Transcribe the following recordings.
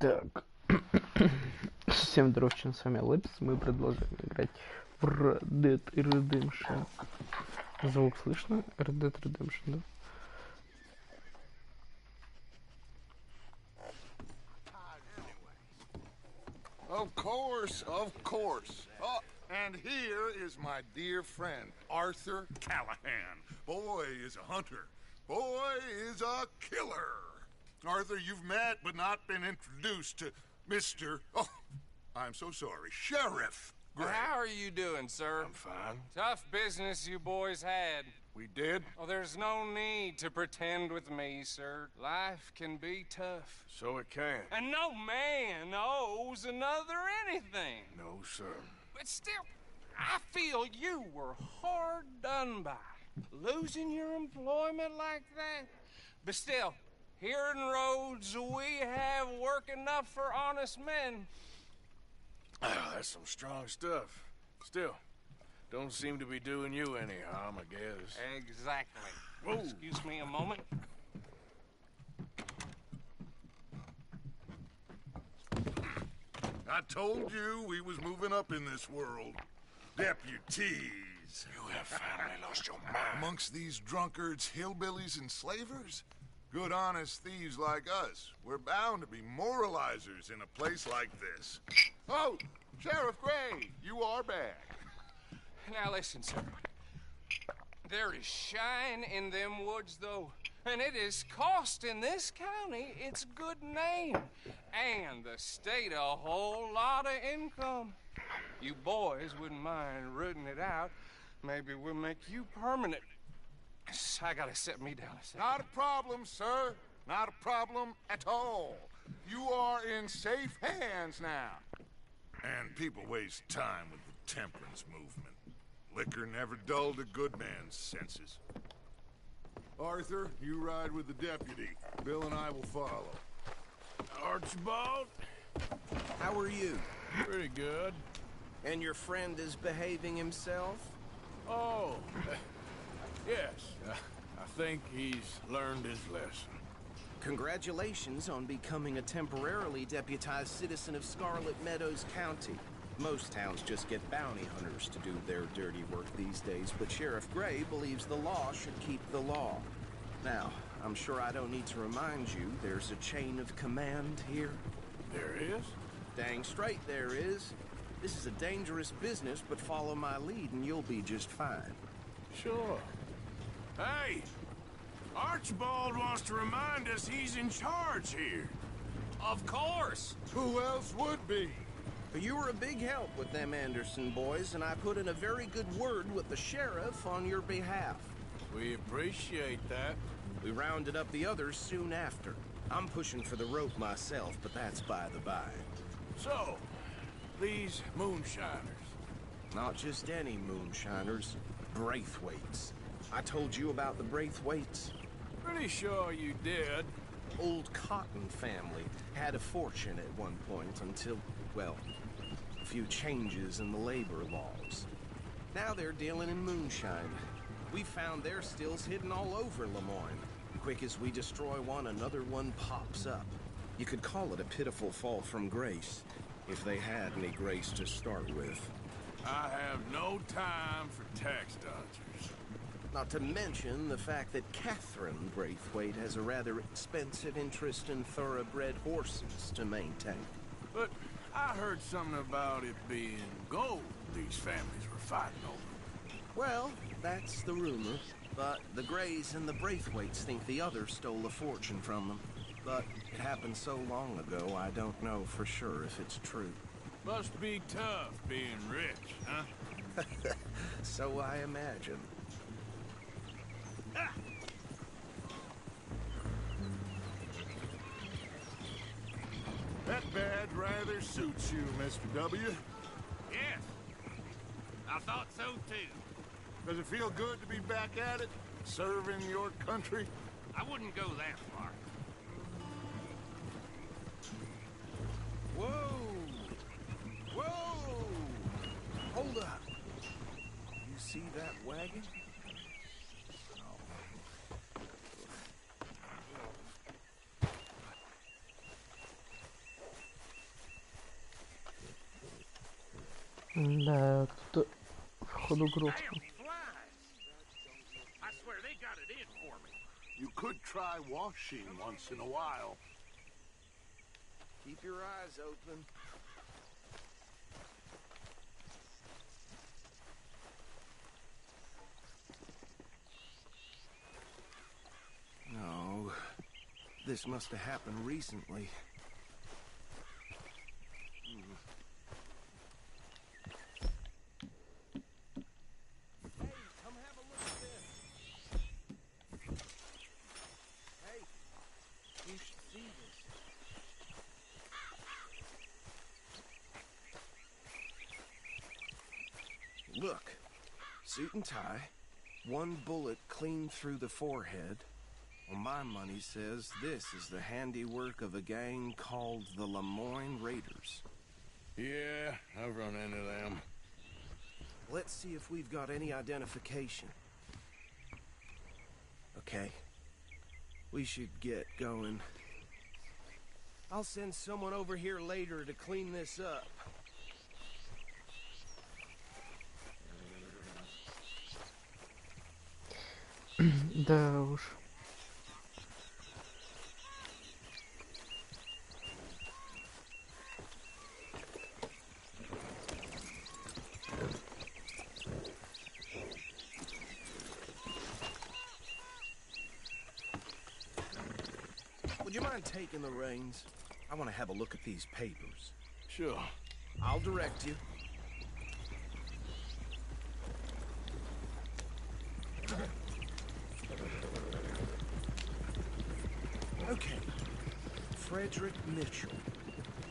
Так, всем здравствуйте, с вами Лапс, мы продолжаем играть в Red Dead Redemption. Звук слышно? Red Dead Redemption, да? Of course, of course. Oh, and here is my dear friend, Arthur Callahan. Boy is a hunter. Boy is a killer. Arthur, you've met but not been introduced to Mr. Oh, I'm so sorry, Sheriff Gray. How are you doing, sir? I'm fine. Tough business you boys had. We did? Oh, there's no need to pretend with me, sir. Life can be tough. So it can. And no man owes another anything. No, sir. But still, I feel you were hard done by. Losing your employment like that. But still, here in Rhodes, we have work enough for honest men. Oh, that's some strong stuff. Still, don't seem to be doing you any harm, I guess. Exactly. Whoa. Excuse me a moment. I told you we was moving up in this world. Deputies. You have finally lost your mind. Amongst these drunkards, hillbillies, and slavers? Good honest thieves like us. We're bound to be moralizers in a place like this. Oh, Sheriff Gray, you are back. Now listen, sir. There is shine in them woods, though. And it is costing this county its good name. And the state a whole lot of income. You boys wouldn't mind rooting it out. Maybe we'll make you permanent. I gotta set me down a second. Not a problem, sir. Not a problem at all. You are in safe hands now. And people waste time with the temperance movement. Liquor never dulled a good man's senses. Arthur, you ride with the deputy. Bill and I will follow. Archibald? How are you? Pretty good. And your friend is behaving himself? Oh, yes. I think he's learned his lesson. Congratulations on becoming a temporarily deputized citizen of Scarlet Meadows County. Most towns just get bounty hunters to do their dirty work these days, but Sheriff Gray believes the law should keep the law. Now, I'm sure I don't need to remind you, there's a chain of command here. There is? Dang straight there is. This is a dangerous business, but follow my lead and you'll be just fine. Sure. Hey! Archibald wants to remind us he's in charge here. Of course. Who else would be? You were a big help with them Anderson boys, and I put in a very good word with the sheriff on your behalf. We appreciate that. We rounded up the others soon after. I'm pushing for the rope myself, but that's by the by. So, these moonshiners. Not just any moonshiners, Braithwaites. I told you about the Braithwaites. Pretty sure you did. Old Cotton family had a fortune at one point until, well, a few changes in the labor laws. Now they're dealing in moonshine. We found their stills hidden all over Lemoyne. Quick as we destroy one, another one pops up. You could call it a pitiful fall from grace, if they had any grace to start with. I have no time for tax dodgers. Not to mention the fact that Catherine Braithwaite has a rather expensive interest in thoroughbred horses to maintain. But I heard something about it being gold these families were fighting over. Well, that's the rumor. But the Grays and the Braithwaites think the others stole a fortune from them. But it happened so long ago, I don't know for sure if it's true. Must be tough being rich, huh? So I imagine. Ah! That badge rather suits you, Mr. W. Yes, I thought so too. Does it feel good to be back at it? Serving your country? I wouldn't go that far. Whoa! Whoa! Hold up. You see that wagon? Да, кто-то входу грохнул. I swear they got it in for me. You could try washing once in a while. Keep your eyes open. No, this must have happened recently. Hey, come have a look at this. Hey, you should see this. Look, suit and tie, one bullet clean through the forehead. Well, my money says this is the handiwork of a gang called the Lemoyne Raiders. Yeah, I've run into them. Let's see if we've got any identification. Okay. We should get going. I'll send someone over here later to clean this up. Да уж. Would you mind taking the reins? I want to have a look at these papers. Sure. I'll direct you. Okay. Frederick Mitchell,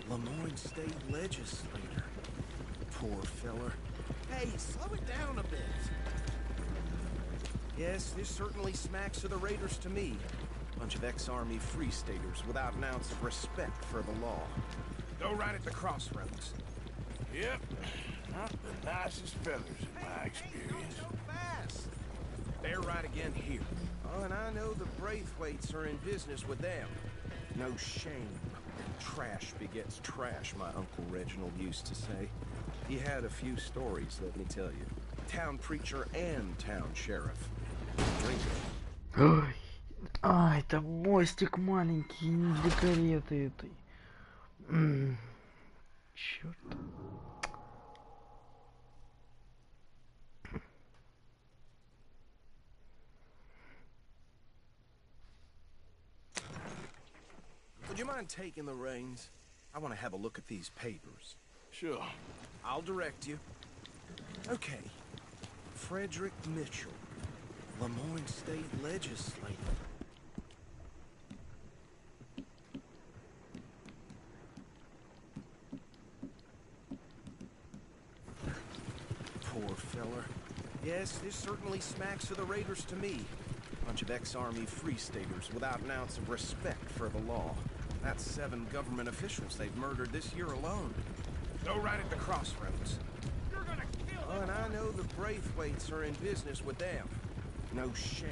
Lemoyne State Legislator. Poor feller. Hey, slow it down a bit. Yes, this certainly smacks of the Raiders to me. Bunch of ex-Army free staters without an ounce of respect for the law. Go right at the crossroads. Yep. Not the nicest fellas in my experience. So fast. They're right again here. Oh, and I know the Braithwaites are in business with them. No shame. Trash begets trash, my Uncle Reginald used to say. He had a few stories, let me tell you. Town preacher and town sheriff. Drinker. Ой. А, это мостик маленький, не для кареты этой. Черт. Would you mind taking the reins? I want to have a look at these papers. Sure. I'll direct you. Okay. Frederick Mitchell, Lemoyne State Legislator. Poor feller. Yes, this certainly smacks of the Raiders to me. Bunch of ex-Army free staters without an ounce of respect for the law. That's 7 government officials they've murdered this year alone. Go right at the crossroads. You're gonna kill Oh, and I know the Braithwaites are in business with them. No shame.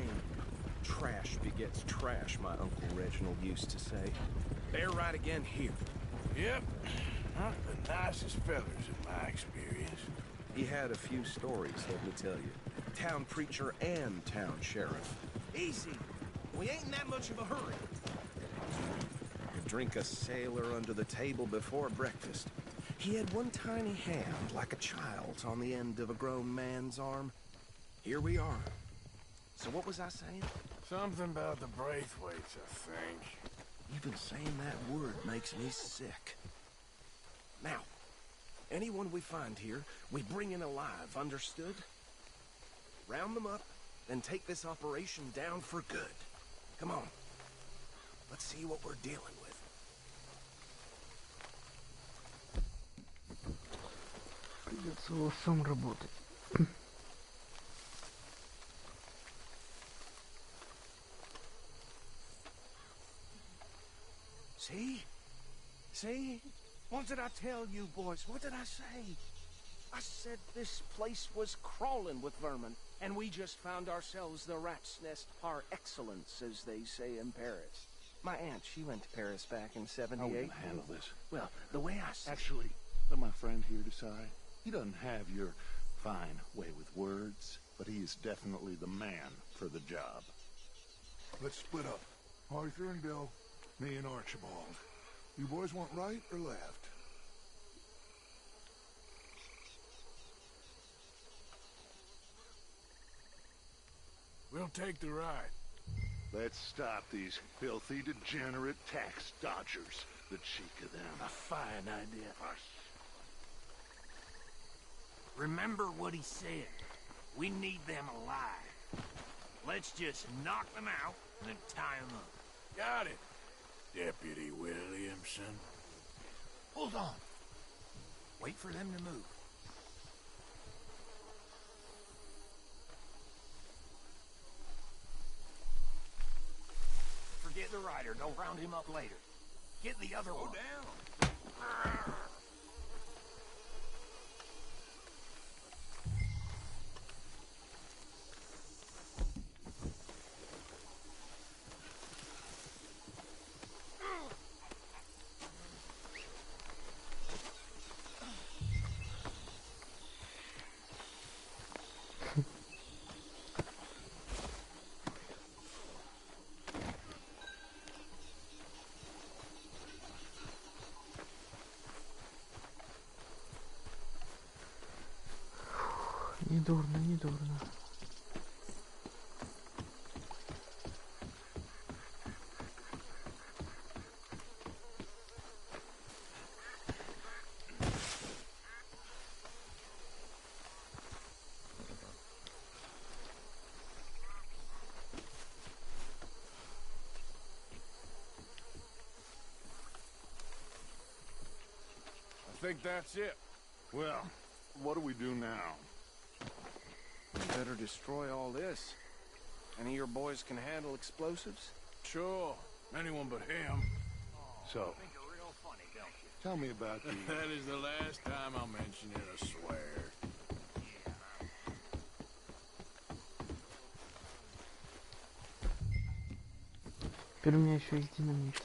Trash begets trash, my Uncle Reginald used to say. They're right again here. Yep. Not the nicest fellas in my experience. He had a few stories, let me tell you. Town preacher and town sheriff. Easy. We ain't in that much of a hurry. Could drink a sailor under the table before breakfast. He had one tiny hand, like a child's, on the end of a grown man's arm. Here we are. So what was I saying? Something about the Braithwaites, I think. Even saying that word makes me sick. Now, anyone we find here, we bring in alive, understood? Round them up, then take this operation down for good. Come on. Let's see what we're dealing with. Придется волосом работать. See? See? What did I tell you, boys? What did I say? I said this place was crawling with vermin, and we just found ourselves the rat's nest par excellence, as they say in Paris. My aunt, she went to Paris back in '78. How will you handle this? Well, the way I see Actually, let my friend here decide. He doesn't have your fine way with words, but he is definitely the man for the job. Let's split up. Arthur and Bill, me and Archibald. You boys want right or left? We'll take the ride. Let's stop these filthy, degenerate tax dodgers. The cheek of them. A fine idea. Remember what he said. We need them alive. Let's just knock them out and then tie them up. Got it, Deputy Williamson. Hold on. Wait for them to move. Forget the rider. Go round him up later. Get the other one. Down. Недурно, недурно. I think that's it. Well, what do we do now? Better destroy all this. Any of your boys can handle explosives? Sure, anyone but him. So, Think you're real funny, don't you? tell me about the... That is the last time I'll mention it, I swear. Теперь у меня еще есть динамит.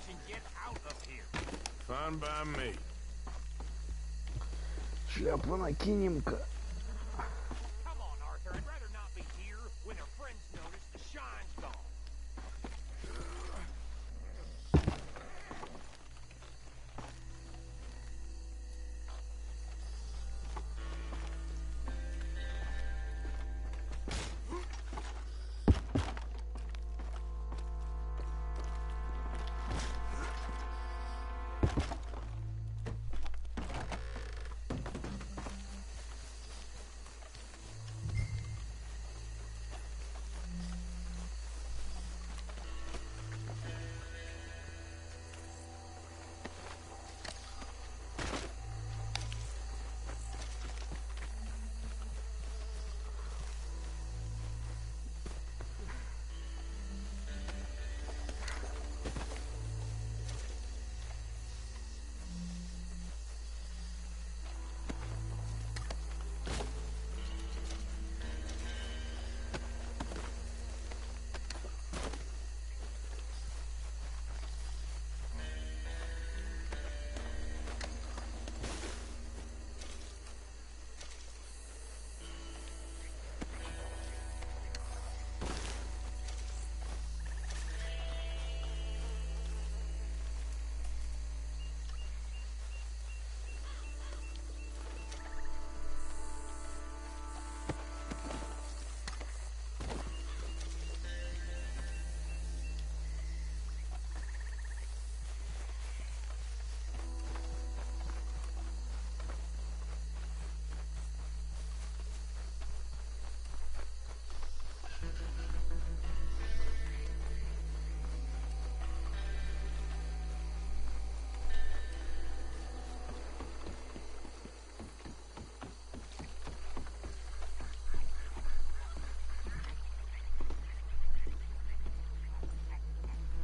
change and get out of here. Fine by me. Шляпу накинем-ка. Come on, Arthur. I'd rather not be here when her friends notice the shine's gone.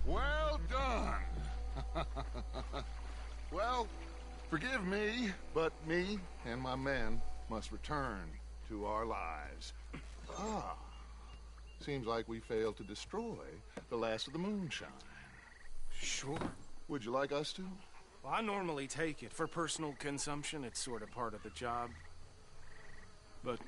Well done. Well, forgive me, but me and my men must return to our lives. Ah, seems like we failed to destroy the last of the moonshine. Sure. Would you like us to? Well, I normally take it for personal consumption. It's sort of part of the job. But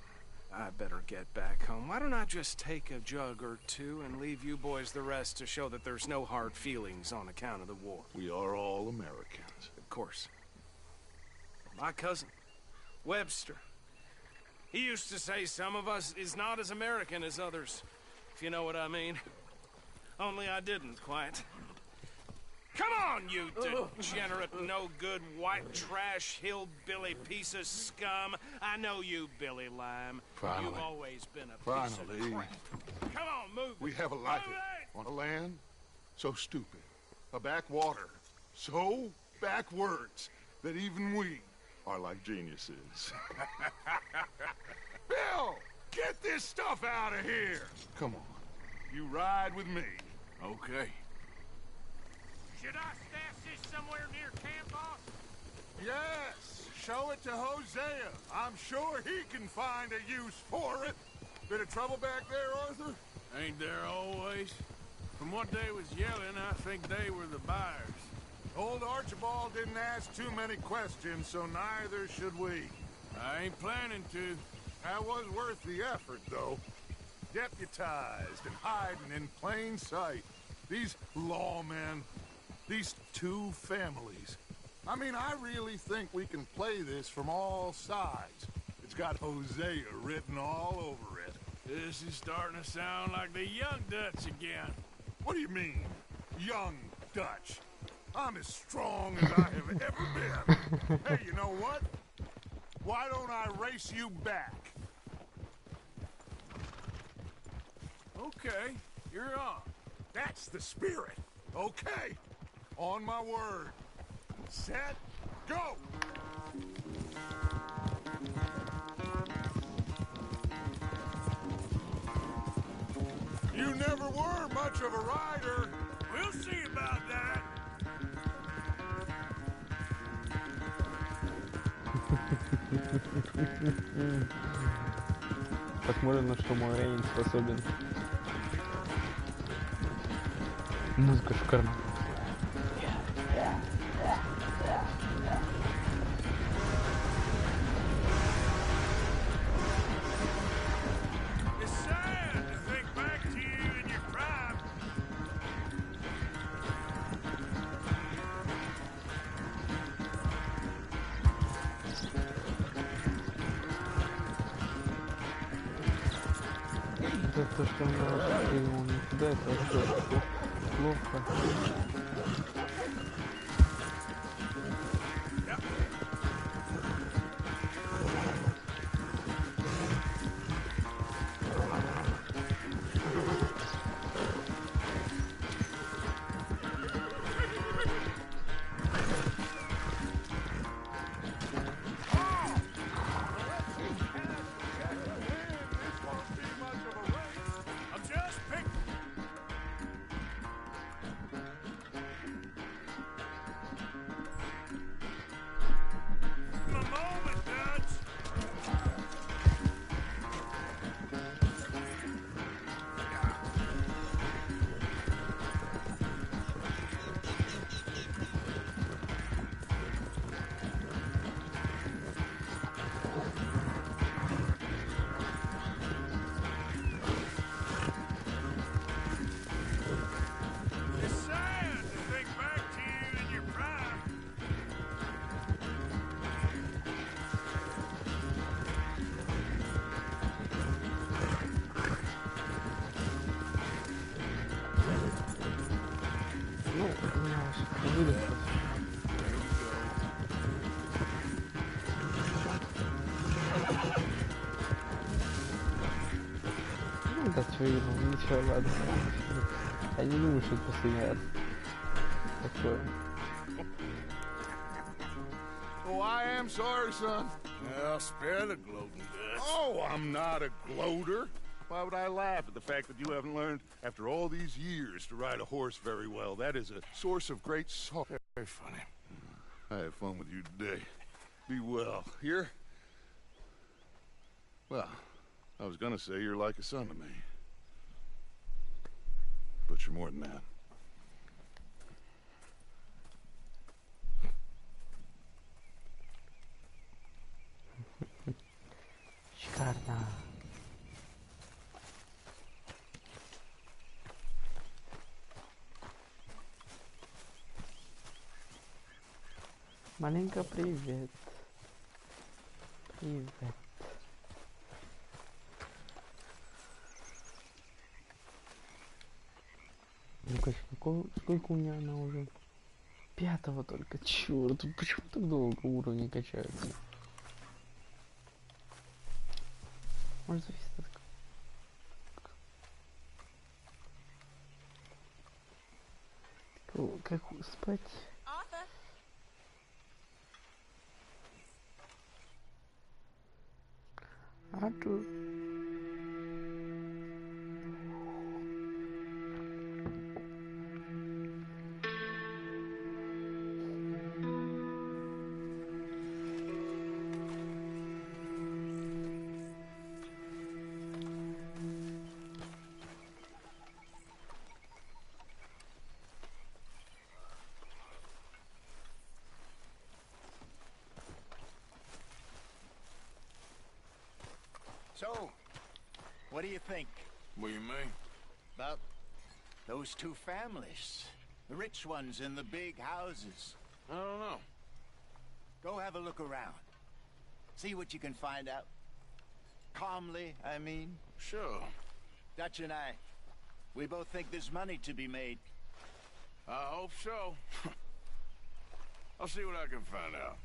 I better get back home. Why don't I just take a jug or two and leave you boys the rest to show that there's no hard feelings on account of the war? We are all Americans. Of course. My cousin, Webster, he used to say some of us is not as American as others, if you know what I mean. Only I didn't quite. Come on, you degenerate, no-good, white trash, hillbilly piece of scum. I know you, Billy Lime. Finally. You've always been a piece of crap. Come on, move We it. haven't liked Move it. On a land so stupid. A backwater so backwards that even we are like geniuses. Bill, get this stuff out of here. Come on. You ride with me. Okay. Should I stash this somewhere near camp, boss? Yes, show it to Hosea. I'm sure he can find a use for it. Bit of trouble back there, Arthur? Ain't there always? From what they was yelling, I think they were the buyers. Old Archibald didn't ask too many questions, so neither should we. I ain't planning to. That was worth the effort, though. Deputized and hiding in plain sight. These lawmen, these two families. I mean, I really think we can play this from all sides. It's got Hosea written all over it. This is starting to sound like the young Dutch again. What do you mean, young Dutch? I'm as strong as I have ever been. Hey, you know what? Why don't I race you back? Okay, you're on. That's the spirit. Okay. On my word. Set, go! You never were much of a rider. We'll see about that. Посмотрим, на что мой Рейн способен. Музыка шикарная. То, что он ему не туда, это вообще плохо. Да чё ему, ничего, ладно. Я не думаю, что это последний раз такое. Oh, I am sorry, son. Well, spare the gloating, Dutch. Oh, I'm not a gloater. Why would I laugh at the fact that you haven't learned, after all these years, to ride a horse very well? That is a source of great sorrow. Very funny. I had fun with you today. Be well. Here? Well, I was gonna say you're like a son to me. But you're more than that. Шикарно. Маленько привет. Привет. Ну-ка, сколько у меня она уже? 5-го только. Чёрт, почему так долго уровни качаются? Может, зависит от... Как спать? Артур. So, what do you think What do you mean? about those two families? The rich ones in the big houses. I don't know. Go have a look around. See what you can find out. Calmly, I mean. Sure. Dutch and I, we both think there's money to be made. I hope so. I'll see what I can find out.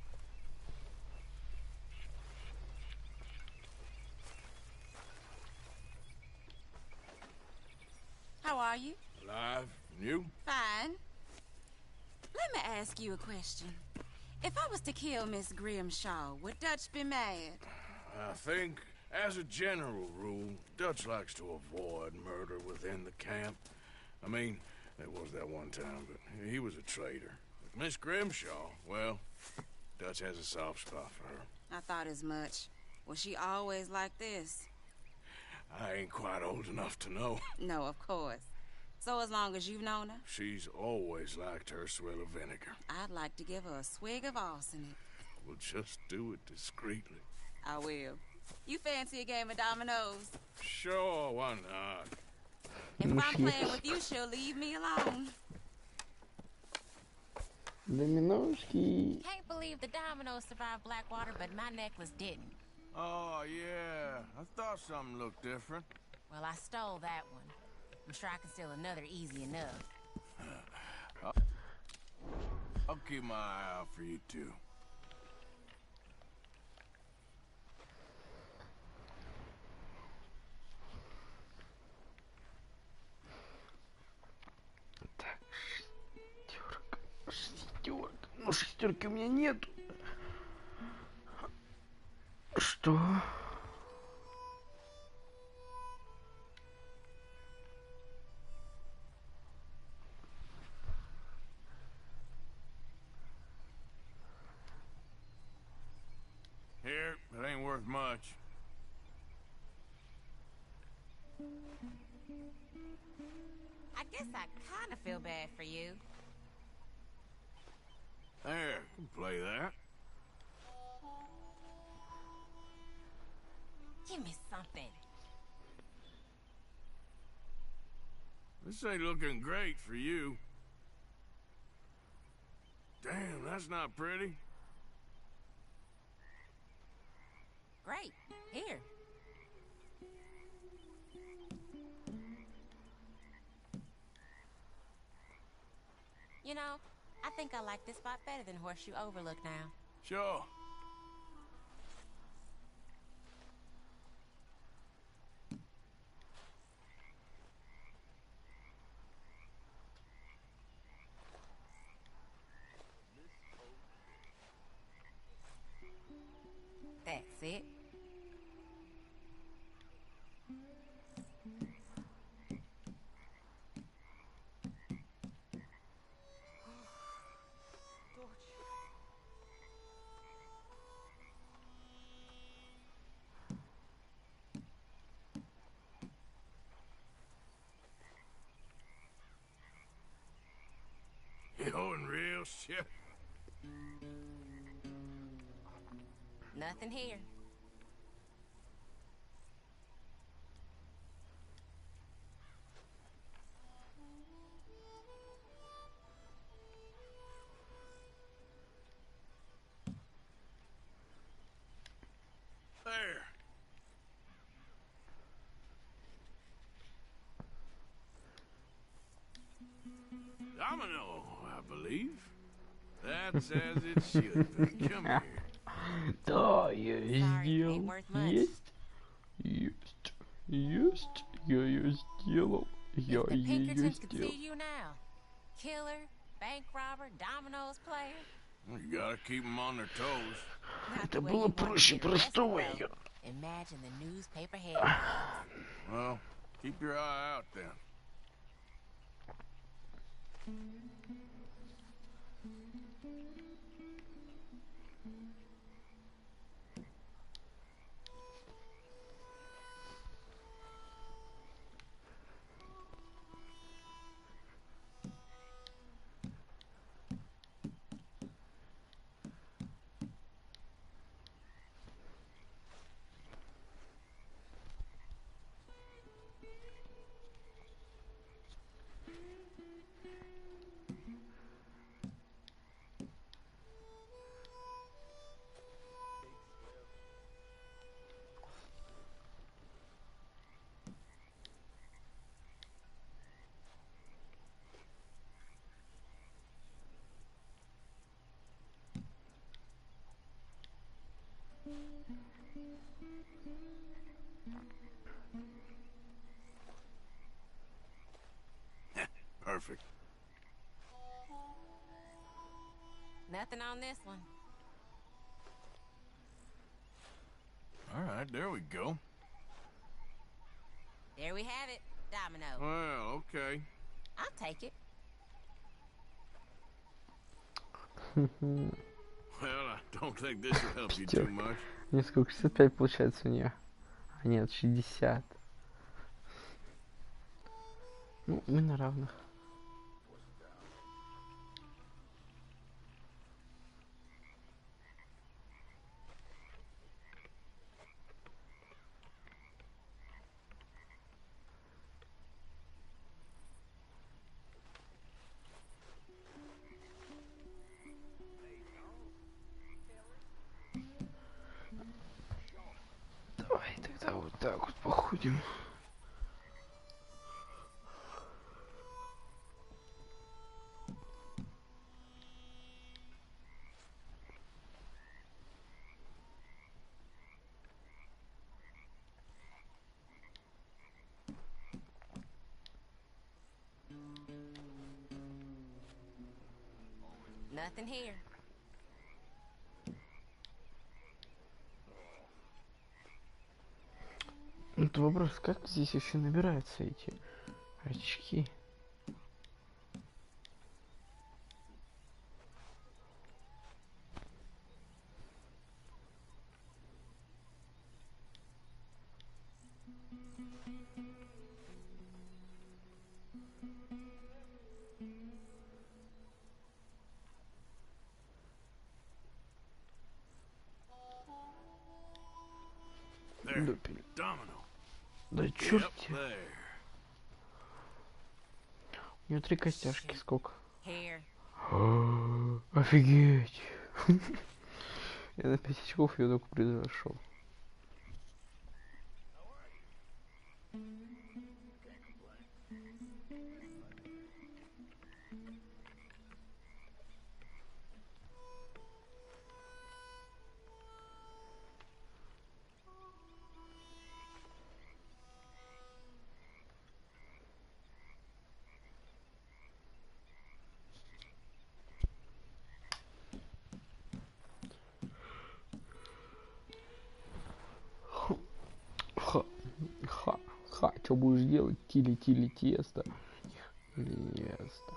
How are you? Alive? And you? Fine. Let me ask you a question. If I was to kill Miss Grimshaw, would Dutch be mad? I think, as a general rule, Dutch likes to avoid murder within the camp. I mean, there was that one time, but he was a traitor. But Miss Grimshaw, well, Dutch has a soft spot for her. I thought as much. Was she always like this? I ain't quite old enough to know. No, of course. So as long as you've known her? She's always liked her swill of vinegar. I'd like to give her a swig of arsenic. We'll just do it discreetly. I will. You fancy a game of dominoes? Sure, why not? If I'm playing with you, she'll leave me alone. Доминошки. Can't believe the dominoes survived Blackwater, but my necklace didn't. Oh, yeah. I thought something looked different. Well, I stole that one. I'm sure I can steal another easy enough. I'll keep my eye out for you too. Так, шестерка, шестерка. Ну, шестерки у меня нет. Что? Here, it ain't worth much. I guess I kind of feel bad for you. There, can play that. Give me something. This ain't looking great for you. Damn, that's not pretty. Great. Here. You know, I think I like this spot better than Horseshoe Overlook now. Sure. That's it. You're in real shit. Nothing here. There. Domino, I believe. That's as it should be. Come here. Да, я Sorry, ain't сделал. worth much. Есть? Есть. Есть. Я ее сделал. Я If the ее Pinkertons could сделал. see you now. Killer, bank robber, dominoes player. You gotta keep them on their toes. Not Это the way было you want to проще get arrested, простого. though. Я... Imagine the newspaper headlines. Well, keep your eye out then. Perfect. Nothing on this one. All right, there we go. There we have it. Domino. Well, okay. I'll take it. Well, I don't think this will help you too much. Мне сколько? 65 получается у нее. А нет, 60. Ну, мы на равных. Давай тогда вот так вот походим. Nothing here. Это вопрос, как здесь еще набираются эти очки? There. Domino. Да черт! Yep, there. У него 3 костяшки, сколько? Here. Офигеть! Я на 5 очков ее только произошел. Ха, что будешь делать? Тили тесто. Тесто.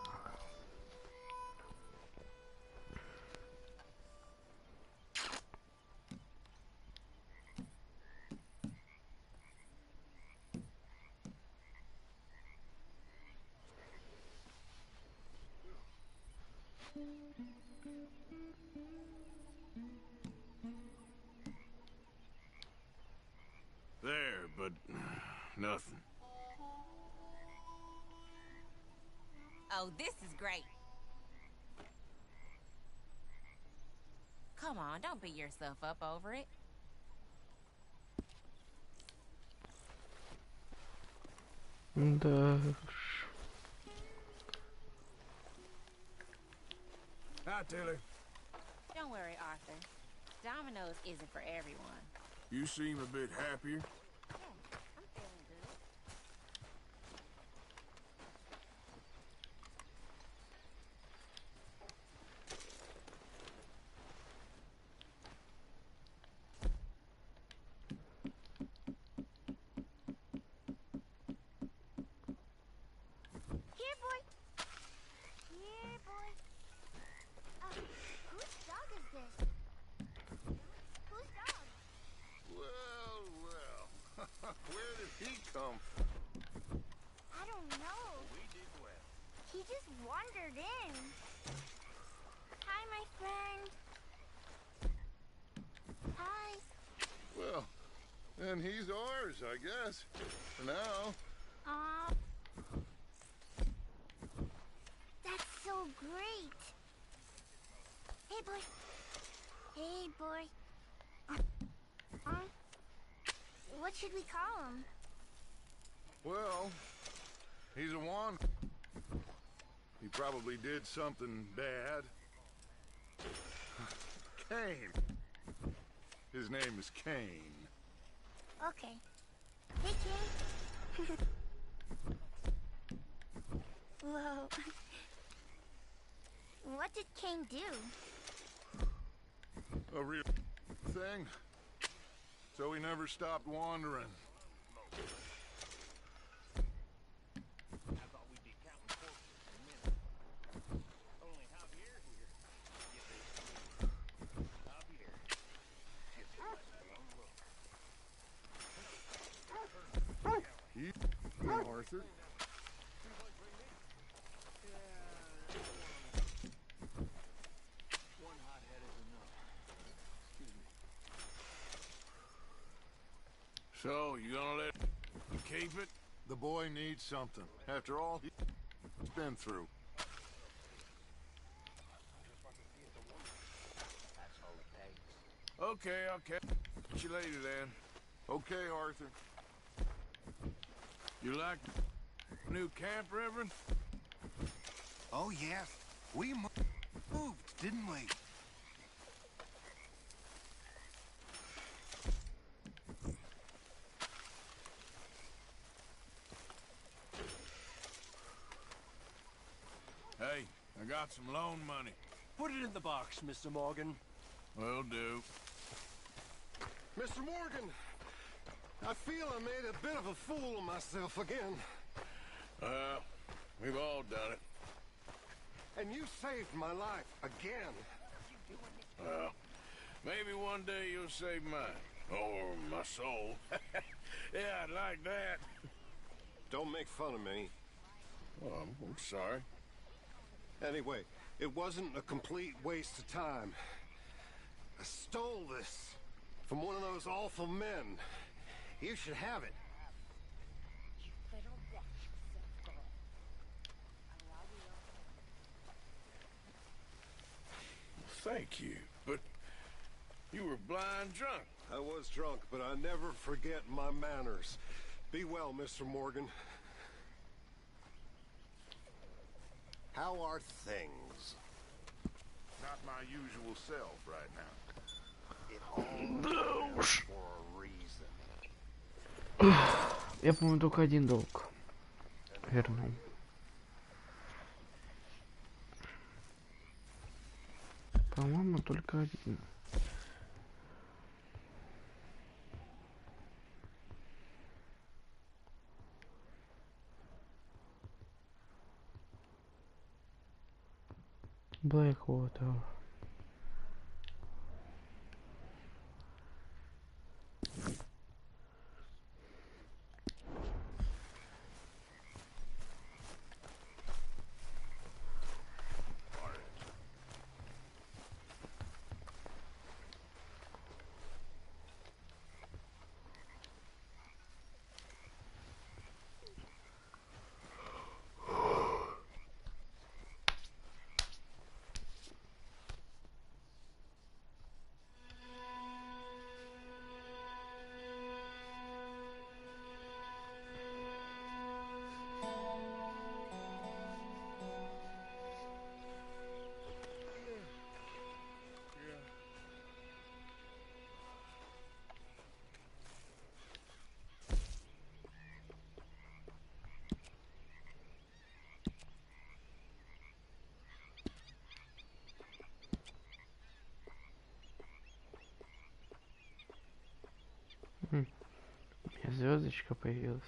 There, but nothing. Oh, this is great. Come on, don't beat yourself up over it. Да. Hi, Tilly. Don't worry, Arthur. Domino's isn't for everyone. You seem a bit happier. Yeah, I'm feeling good. Here, boy. Here, boy. Whose dog is this? Whose dog? Well, where did he come from? I don't know. We did well. He just wandered in. Hi, my friend. Hi. Well, then he's ours, I guess. For now. Aw. That's so great. Hey, boy. Hey, boy. What should we call him? Well, he's a wanderer. He probably did something bad. Cain. His name is Cain. Okay. Hey, King. Whoa. What did Cain do? A real thing. So he never stopped wandering. Arthur. So, you gonna let him keep it? The boy needs something. After all he's been through. Okay, I'll catch you later then. Okay, Arthur. You like new camp, Reverend? Oh, yes. We moved, didn't we? Hey, I got some loan money. Put it in the box, Mr. Morgan. Will do. Mr. Morgan, I feel I made a bit of a fool of myself again. We've all done it. And you saved my life again. Well, maybe one day you'll save mine. Or my soul. Yeah, I'd like that. Don't make fun of me. Well, I'm sorry. Anyway, it wasn't a complete waste of time. I stole this from one of those awful men. You should have it. You better watch yourself, girl. Thank you, but you were blind drunk. I was drunk, but I never forget my manners. Be well, Mr. Morgan. How are things? Not my usual self right now. It all happens for a reason. Я, по-моему, только один долг вернул. По-моему, только один. Blackwater. У меня звездочка появилась.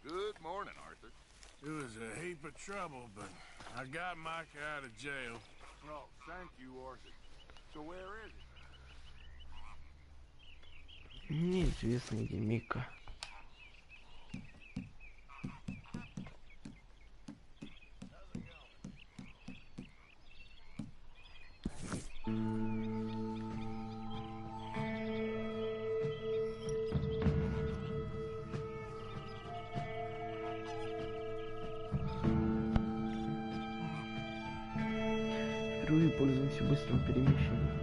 Good morning, Arthur. It was a heap of trouble, but I got Micah out of jail. Oh, thank you, Arthur. So where is it? Неизвестно, где Мика. Впервые пользуемся быстрым перемещением.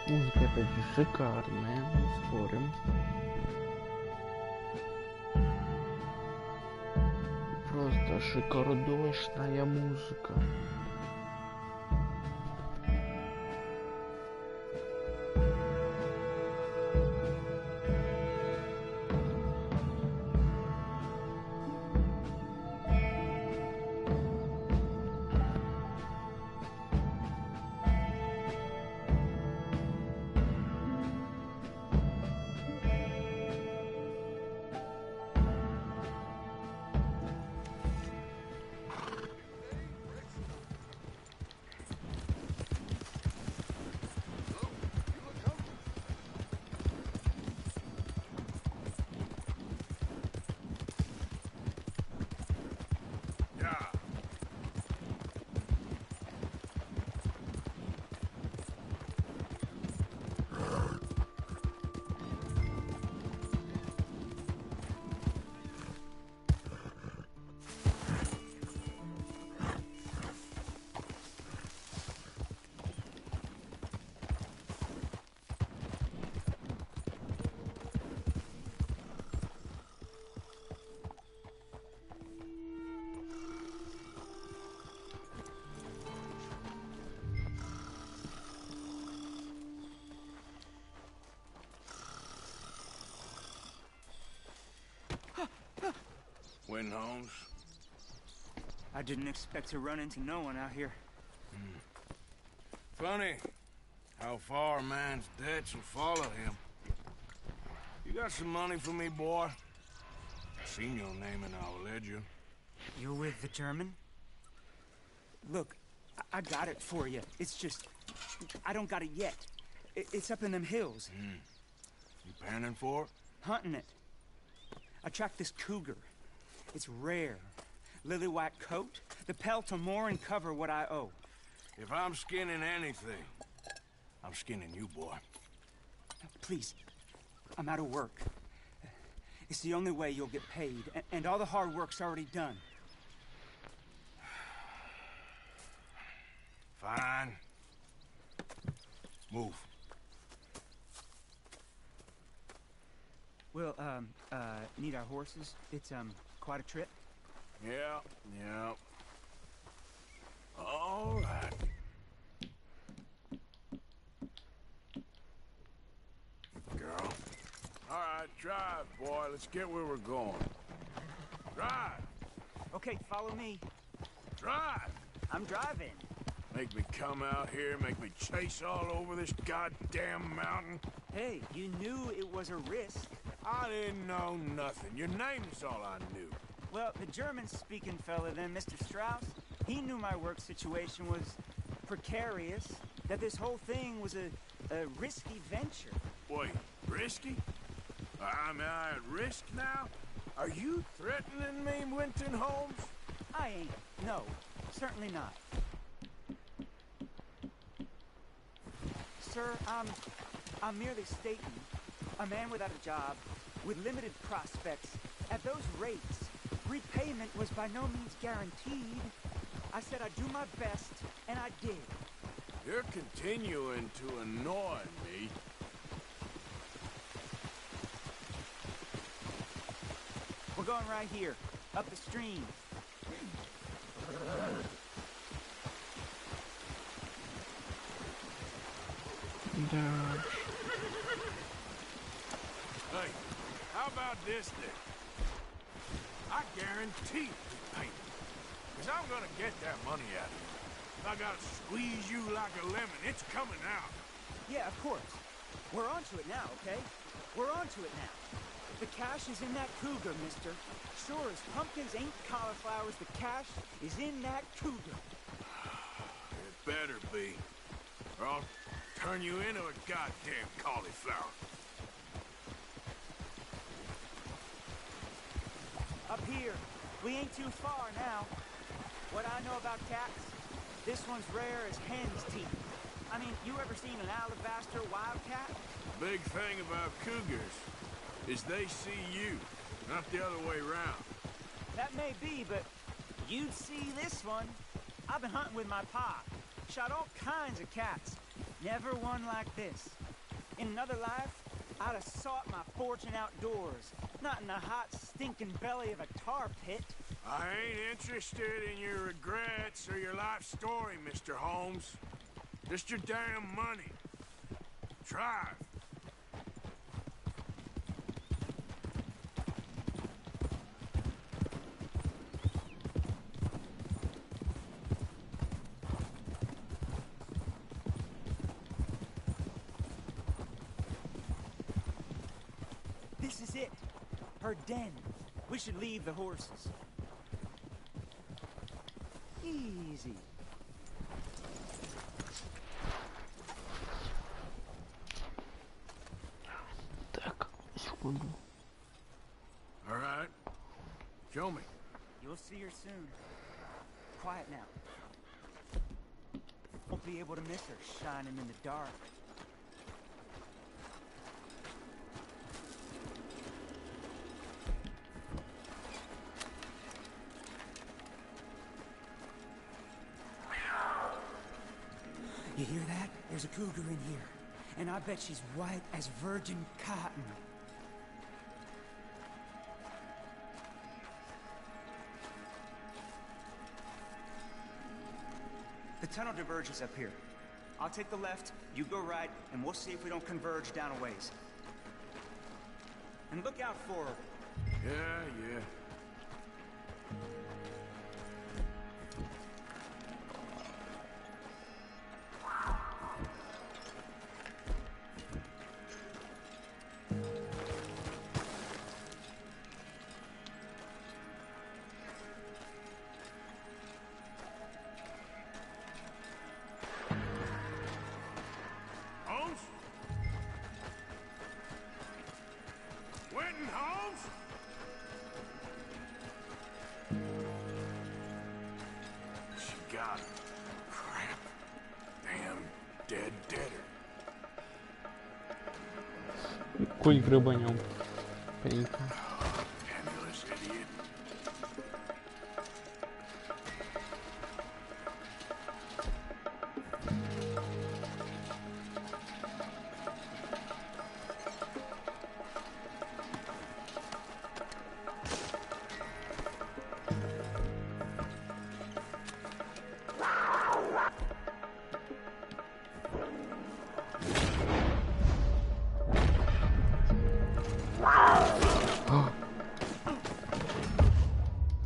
Музыка опять же шикарная, не спорим. Просто шикардошная музыка. Jones. I didn't expect to run into no one out here. Funny how far a man's debts will follow him. You got some money for me, boy? Seen your name in our ledger. You're with the German? Look, I got it for you. It's just, I don't got it yet. It's up in them hills. You panning for it? Hunting it. I tracked this cougar. It's rare. Lily white coat, the pelt will more and cover what I owe. If I'm skinning anything, I'm skinning you, boy. Please, I'm out of work. It's the only way you'll get paid, and all the hard work's already done. Fine. Move. Well, need our horses? It's, quite a trip. Yeah. All right. Girl. All right, drive, boy. Let's get where we're going. Drive. Okay, follow me. Drive. I'm driving. Make me come out here, make me chase all over this goddamn mountain. Hey, you knew it was a risk. I didn't know nothing. Your name is all I knew. Well, the German-speaking fella then, Mr. Strauss, he knew my work situation was precarious, that this whole thing was a risky venture. Wait, risky? Am I at risk now? Are you threatening me, Winton Holmes? I ain't. No, certainly not. Sir, I'm merely stating, a man without a job, with limited prospects, at those rates, repayment was by no means guaranteed. I said I'd do my best, and I did. You're continuing to annoy me. We're going right here, up the stream. Hey, how about this then? I guarantee you pay me. Because I'm gonna get that money out of you. If I gotta squeeze you like a lemon, it's coming out. Yeah, of course. We're onto it now, okay? We're onto it now. The cash is in that cougar, mister. Sure as pumpkins ain't cauliflowers, the cash is in that cougar. It better be. Or I'll turn you into a goddamn cauliflower. Up here. We ain't too far now. What I know about cats, this one's rare as hen's teeth. I mean, you ever seen an alabaster wildcat? Big thing about cougars is they see you, not the other way around. That may be, but you'd see this one. I've been hunting with my pa. Shot all kinds of cats. Never one like this. In another life, I'd have sought my fortune outdoors, not in the hot, stinking belly of a tar pit. I ain't interested in your regrets or your life story, Mr. Holmes. Just your damn money. Drive. This is it. Her den. We should leave the horses. Easy. Так, секунду. All right. Show me. You'll see her soon. Quiet now. Won't be able to miss her shining in the dark. You hear that? There's a cougar in here. And I bet she's white as virgin cotton. The tunnel diverges up here. I'll take the left, you go right, and we'll see if we don't converge down a ways. And look out for her. Yeah. Конь грабанем. Приехал.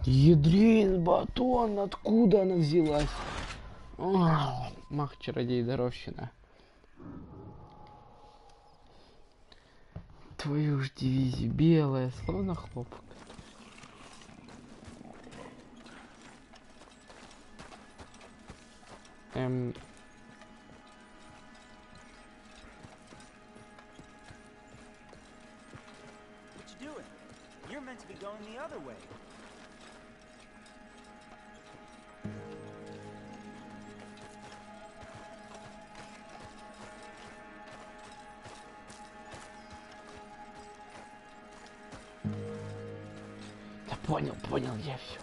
Ядрин, батон, откуда она взялась? Мах, чародей, даровщина. Твою ж дивизию, белая, словно хлопок. What you doing? You're meant to be going the other way. Да понял я все.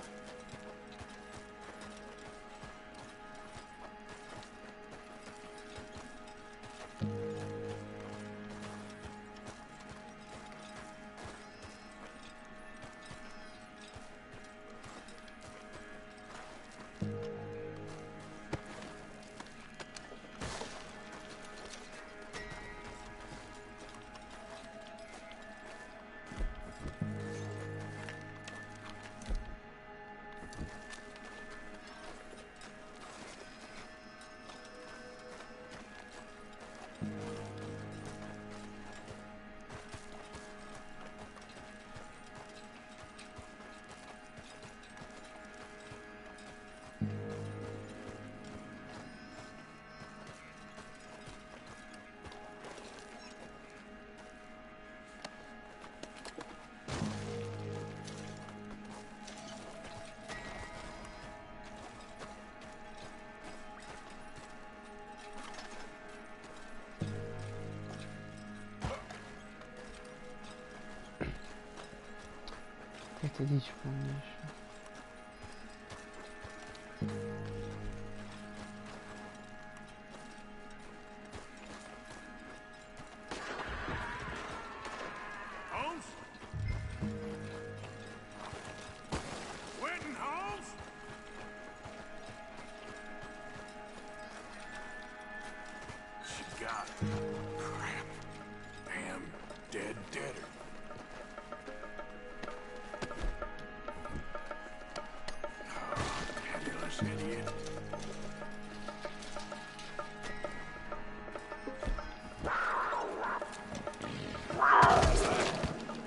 Это дичь полнейшая.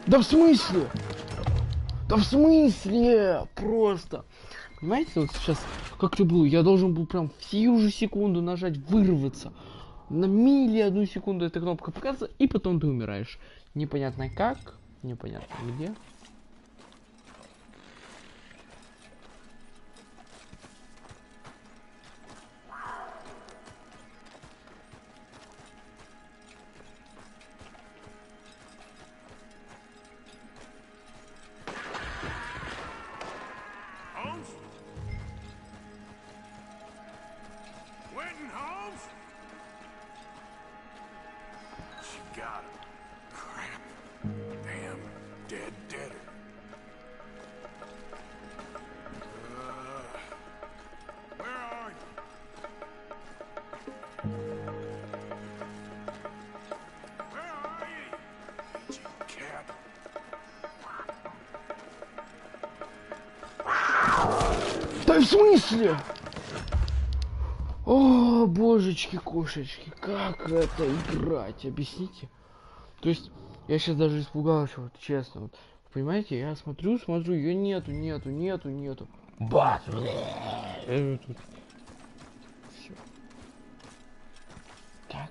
Да в смысле? Да в смысле? Просто. Понимаете, вот сейчас, как люблю, я должен был прям в сию же секунду нажать вырваться. На мили одну секунду эта кнопка показывается, и потом ты умираешь. Непонятно как, непонятно где. Да в смысле? О, божечки, кошечки, как это играть? Объясните. То есть, я сейчас даже испугался, вот честно. Вот, понимаете, я смотрю, ее нету. Бац! Тут. Все. Так.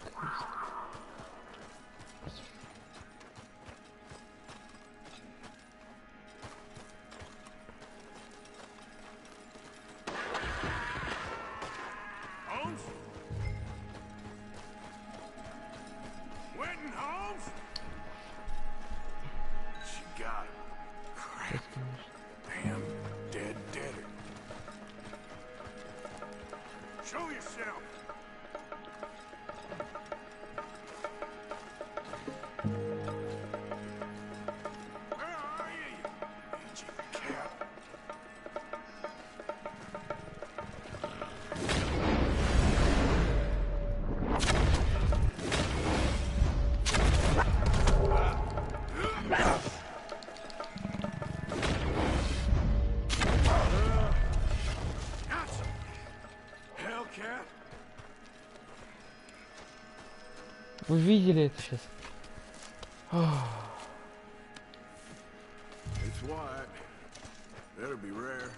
Вы видели это сейчас? It's white. That'll be rare.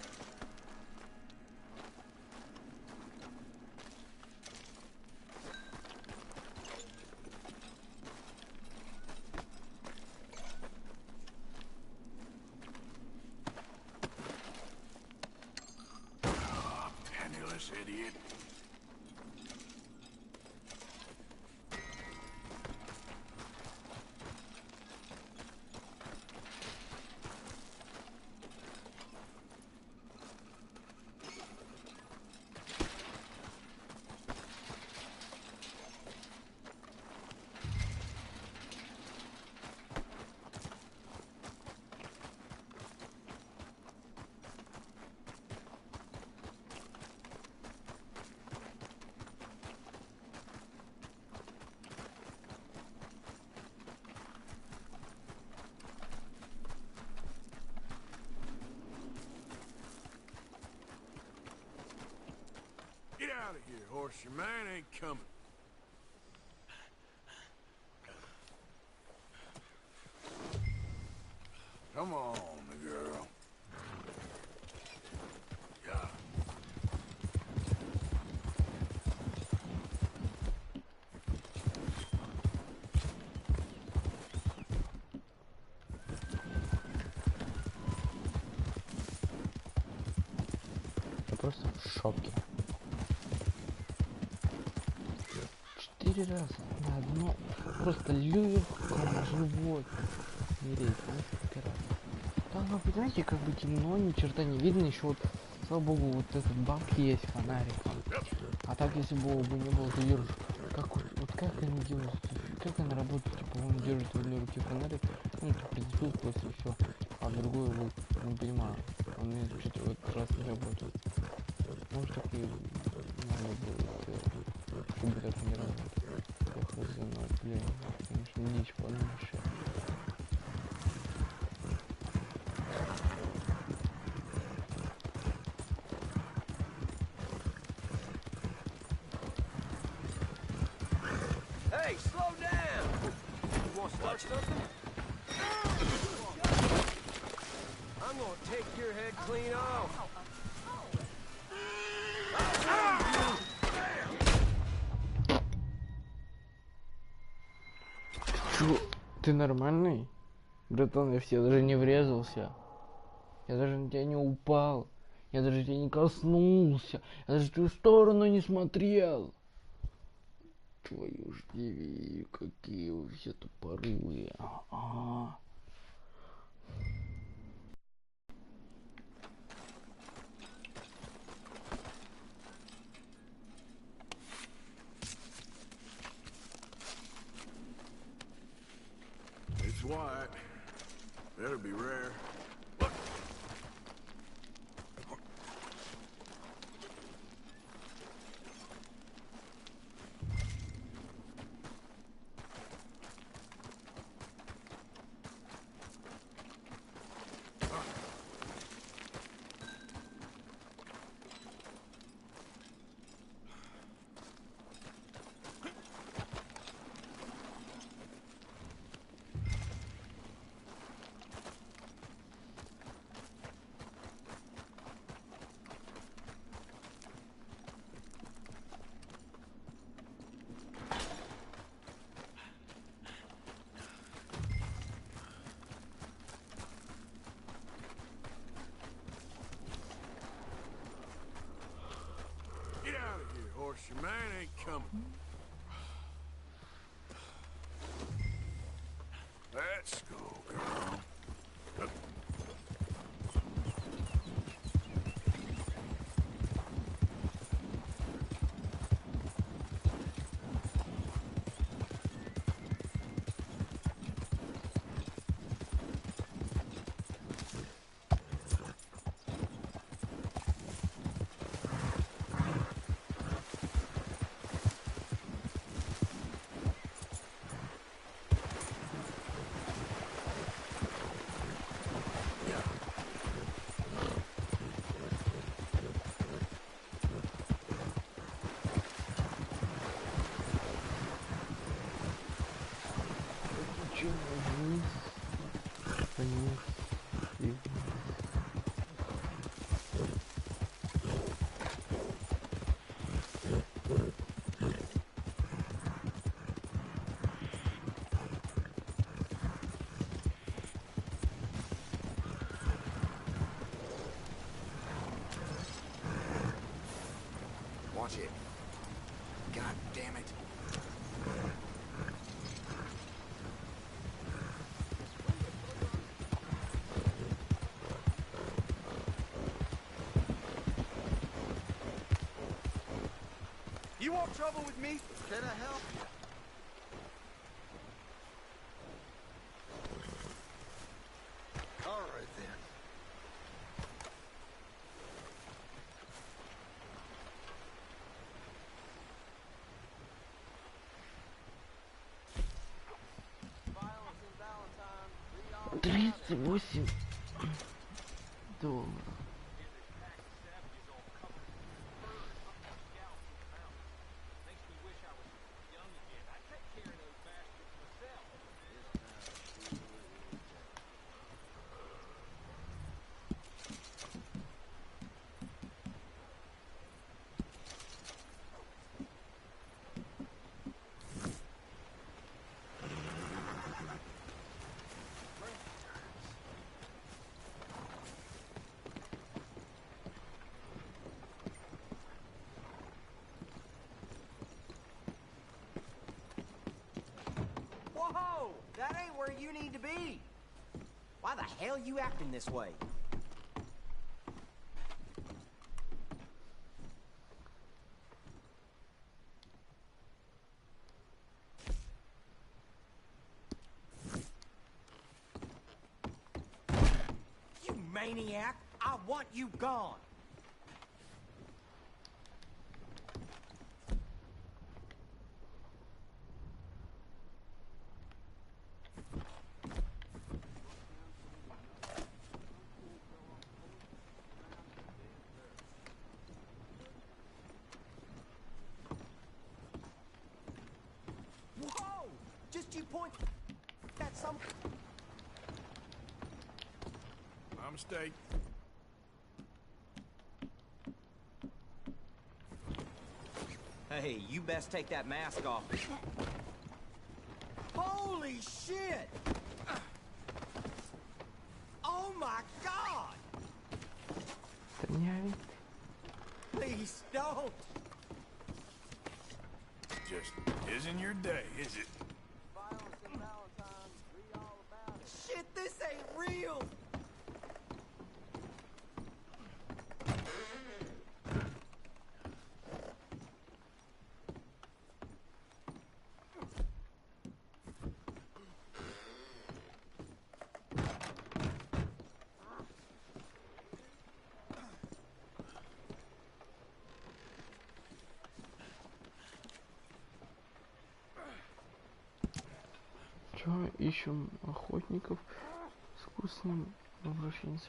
Oh, penniless idiot. Get out of here, horse. Your man ain't coming. Come on, girl. Yeah. Я просто в шоке. 4 раза на одно. Просто легкое живот. Там, вы понимаете, как бы темно, ни черта не видно. Еще вот, слава богу, вот этот баг есть, фонарик. А так, если бы его не было, то держишь. Как, вот как они делают? Как она работает? Типа, он держит в одной руке фонарик, ну, ты прицепил просто все. А другой, вот, не понимаю. Он мне что-то в этот раз не работает. Может, так и надо было, чтобы так не работать. Я хз, но, блин, конечно, дичь полнейшая. Hey, slow down! You want to start something? I'm gonna take your head clean off. Чё? Ты нормальный? Братан, я в тебя даже не врезался. Я даже на тебя не упал. Я даже тебя не коснулся. Я даже в твою сторону не смотрел. Твою ж дивизию, какие вы все тупорылые. It's white. That'll be rare. Look. course, your man ain't coming. Let's go, girl. Watch it. God damn it. You want trouble with me? Can I help you? All right, then. $38 Whoa! That ain't where you need to be. Why the hell you acting this way? You maniac! I want you gone! Whoa! Just you point at some... My mistake. Hey, you best take that mask off. Holy shit! Oh my god! Please don't! Just isn't your day, is it? Shit, this ain't real! Чё, ищем охотников с вкусным обращением.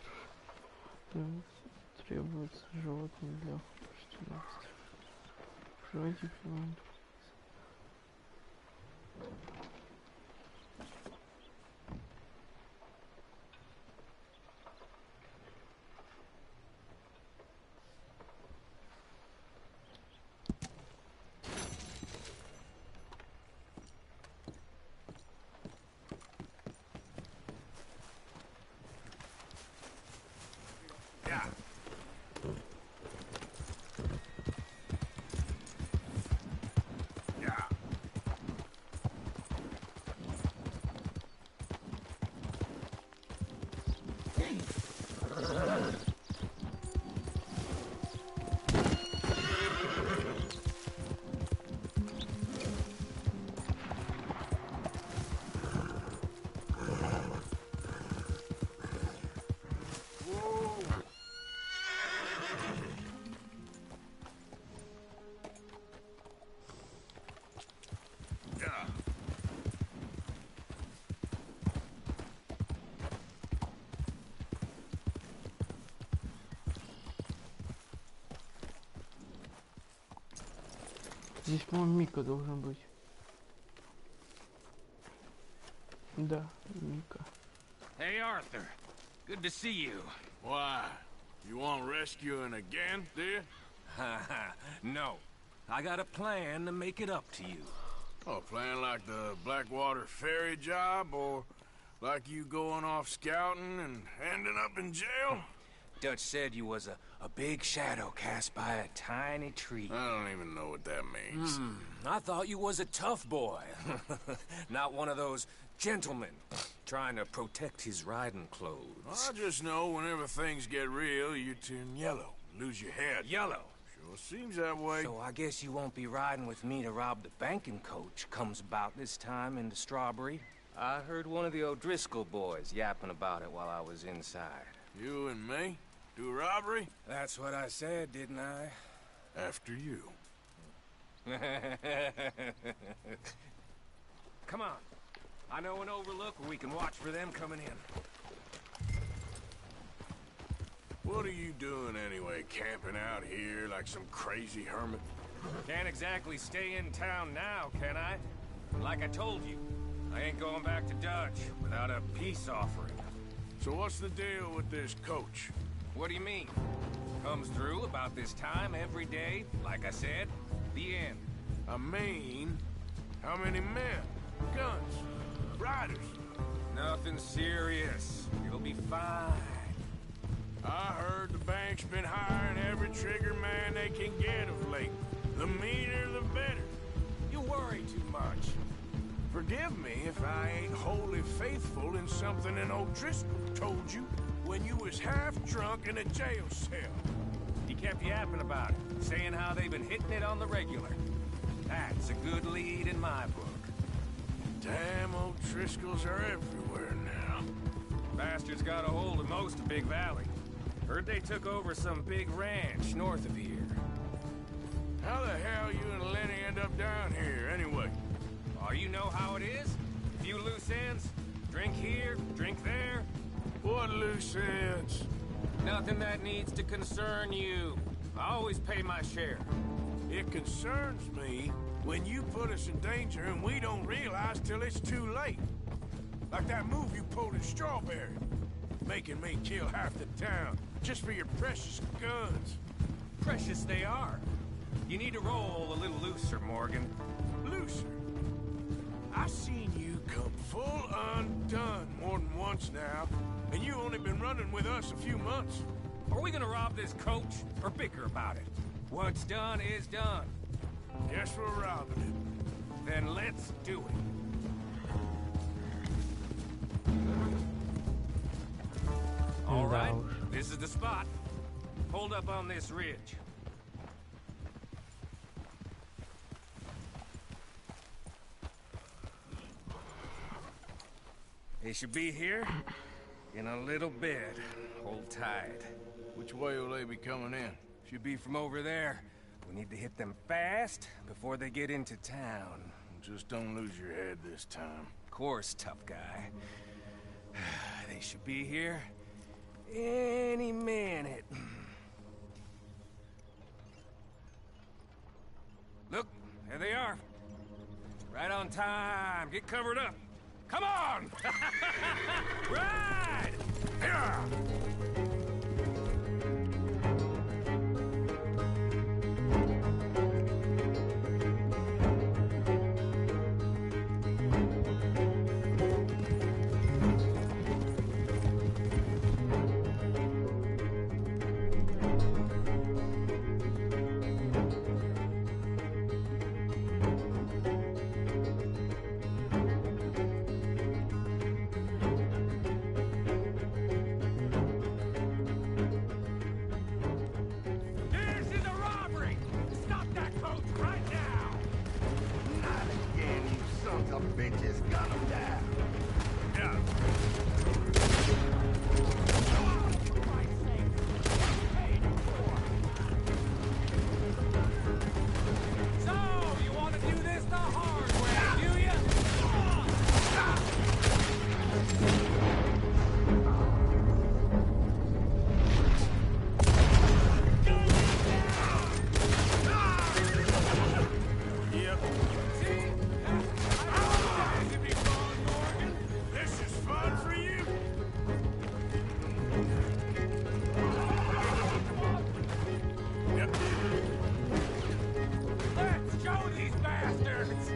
Требуется животные для охоты. Проживайте прямым. Здесь, по-моему, Мика должен быть. Да, Мика. Hey, Arthur. Good to see you. Why? You want rescuing again, do you? No. I got a plan to make it up to you. Oh, plan like the Blackwater ferry job, or like you going off scouting and ending up in jail? Dutch said you was a big shadow cast by a tiny tree. I don't even know what that means. I thought you was a tough boy. Not one of those gentlemen trying to protect his riding clothes. I just know whenever things get real, you turn yellow, lose your head. Yellow? Sure seems that way. So I guess you won't be riding with me to rob the banking coach comes about this time in the Strawberry. I heard one of the O'Driscoll boys yapping about it while I was inside. You and me? Do a robbery? That's what I said, didn't I? After you. Come on. I know an overlook where we can watch for them coming in. What are you doing anyway, camping out here like some crazy hermit? Can't exactly stay in town now, can I? Like I told you, I ain't going back to Dutch without a peace offering. So what's the deal with this coach? What do you mean? Comes through about this time every day, like I said, the end. I mean, how many men? Guns? Riders? Nothing serious. It'll be fine. I heard the bank's been hiring every trigger man they can get of late. The meaner, the better. You worry too much. Forgive me if I ain't wholly faithful in something an O'Driscoll told you when you was half drunk in a jail cell. He kept yapping about it, saying how they've been hitting it on the regular. That's a good lead in my book. Damn O'Driscolls are everywhere now. Bastards got a hold of most of Big Valley. Heard they took over some big ranch north of here. How the hell you and Lenny end up down here, anyway? Oh, you know how it is? A few loose ends. Drink here, drink there. What loose ends? Nothing that needs to concern you. I always pay my share. It concerns me when you put us in danger and we don't realize till it's too late. Like that move you pulled in Strawberry. Making me kill half the town just for your precious guns. Precious they are. You need to roll a little looser, Morgan. Looser? I've seen you come full undone more than once now, and you only been running with us a few months. Are we gonna rob this coach or bicker about it? What's done is done. Guess we're robbing it. Then let's do it. All right, this is the spot. Hold up on this ridge. They should be here in a little bit. Hold tight. Which way will they be coming in? Should be from over there. We need to hit them fast before they get into town. Just don't lose your head this time. Of course, tough guy. They should be here any minute. Look, there they are. Right on time. Get covered up. Come on! Ride! Yeah! bastards!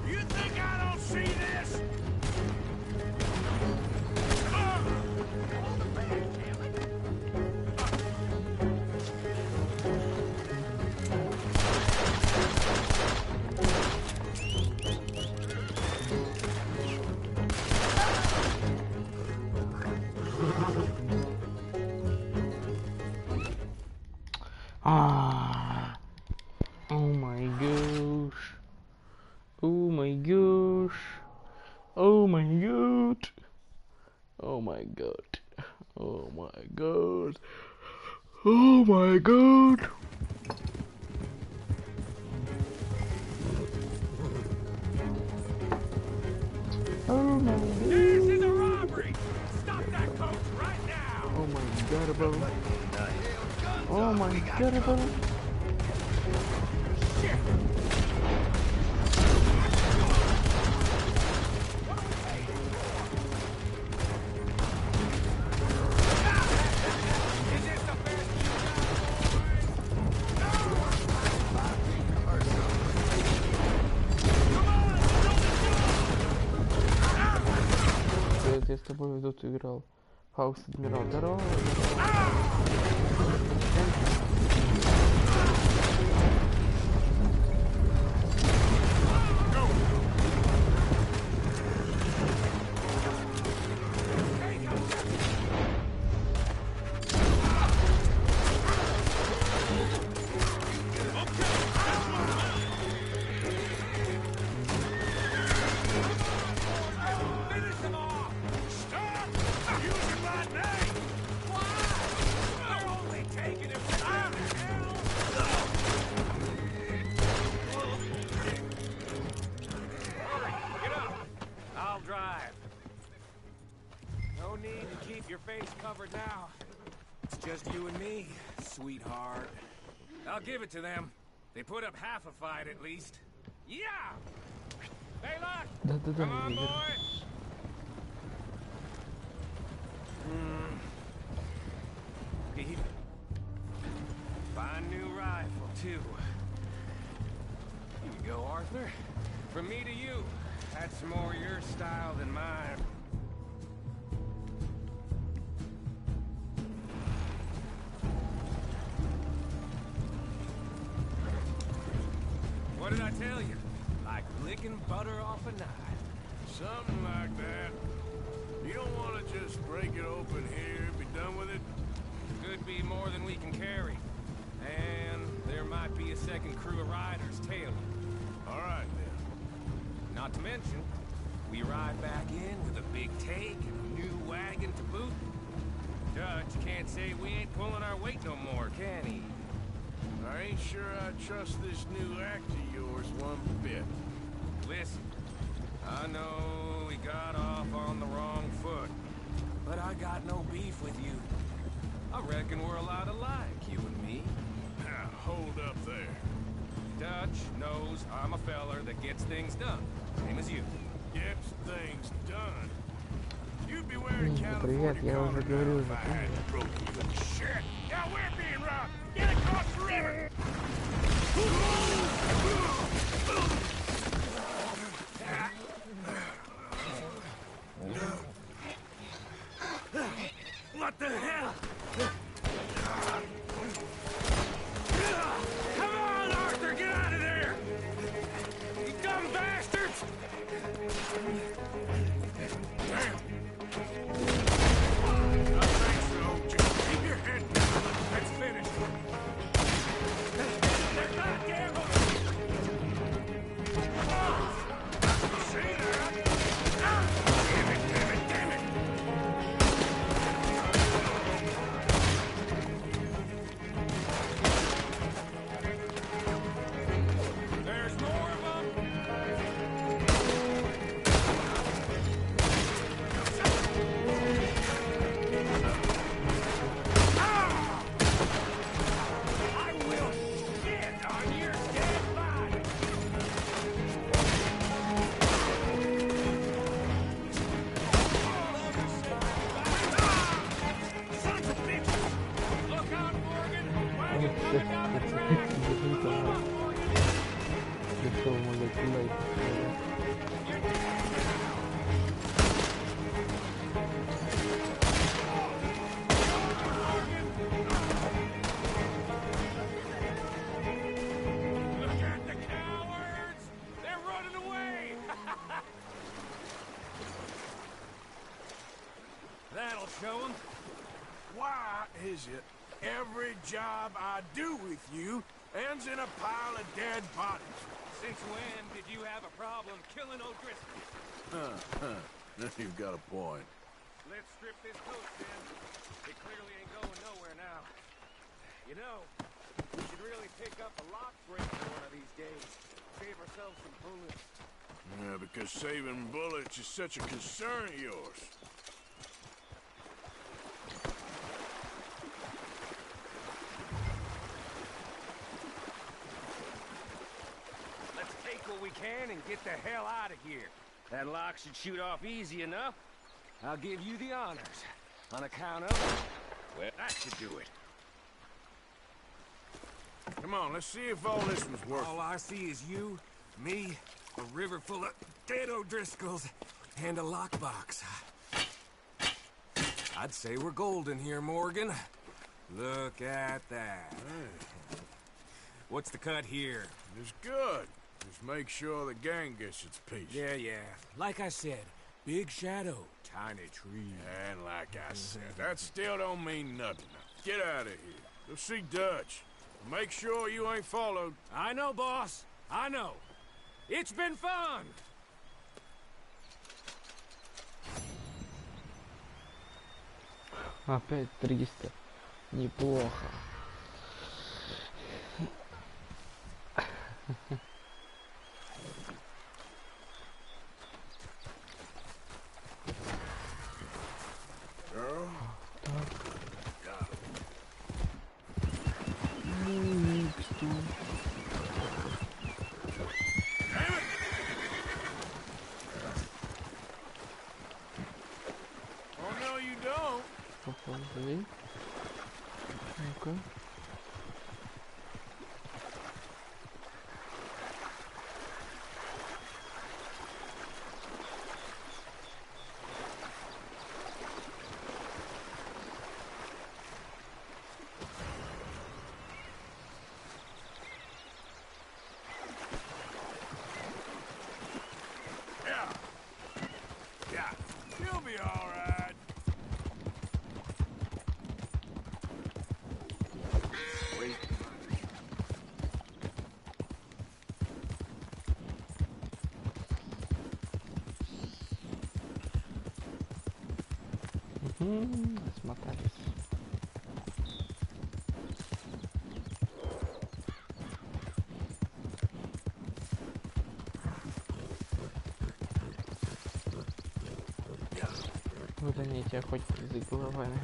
You think I don't see this? Ah. Oh my gosh. Oh my gosh. Oh my god. Oh my god. Oh my god. Oh my god. Oh my god. This is a robbery! Stop that coach right now! Oh my god, bro. Oh my god, bro. Shit! Я с тобой в доту играл. Хаус адмирал. Здорово. Sweetheart. I'll give it to them. They put up half a fight at least. Yeah! Hey, look! Come on, boys! Fine new rifle, too. Here you go, Arthur. From me to you. That's more your style than mine. What did I tell you? Like licking butter off a knife. Something like that. You don't want to just break it open here, be done with it? Could be more than we can carry. And there might be a second crew of riders tailing. All right, then. Not to mention, we ride back in with a big take and a new wagon to boot. Dutch can't say we ain't pulling our weight no more, can he? I ain't sure I trust this new act of yours one bit. Listen, I know we got off on the wrong foot, but I got no beef with you. I reckon we're a lot alike, you and me. Now, hold up there. Dutch knows I'm a feller that gets things done, same as you. Gets things done. You'd be wearing Привет, я уже говорил уже. Shit! Now we're being robbed! Get across the river! What the hell? Come on, Arthur, get out of there! You dumb bastards! Damn! I think so. Just keep your head down. Let's finish. They're not gamblers! I'll show him. Why is it every job I do with you ends in a pile of dead bodies? Since when did you have a problem killing O'Driscoll? You've got a point. Let's strip this coast in. It clearly ain't going nowhere now. You know, we should really pick up a lock breaker one of these days. Save ourselves some bullets. Yeah, because saving bullets is such a concern of yours. Let's take what we can and get the hell out of here. That lock should shoot off easy enough. I'll give you the honors. On account of... well, that should do it. Come on, let's see if all this was worth it. All I see is you, me, a river full of dead O'Driscolls, and a lockbox. I'd say we're golden here, Morgan. Look at that. Hey. What's the cut here? It's good. Just make sure the gang gets its piece. Yeah. Like I said, big shadow, tiny tree. And like I said, that still don't mean nothing. Get out of here. Go see Dutch. Make sure you ain't followed. I know, boss. I know. It's been fun. Опять 300. Неплохо. Ну-ка. Yeah, you'll be all right. Смотались. Выгоните охотники за головами.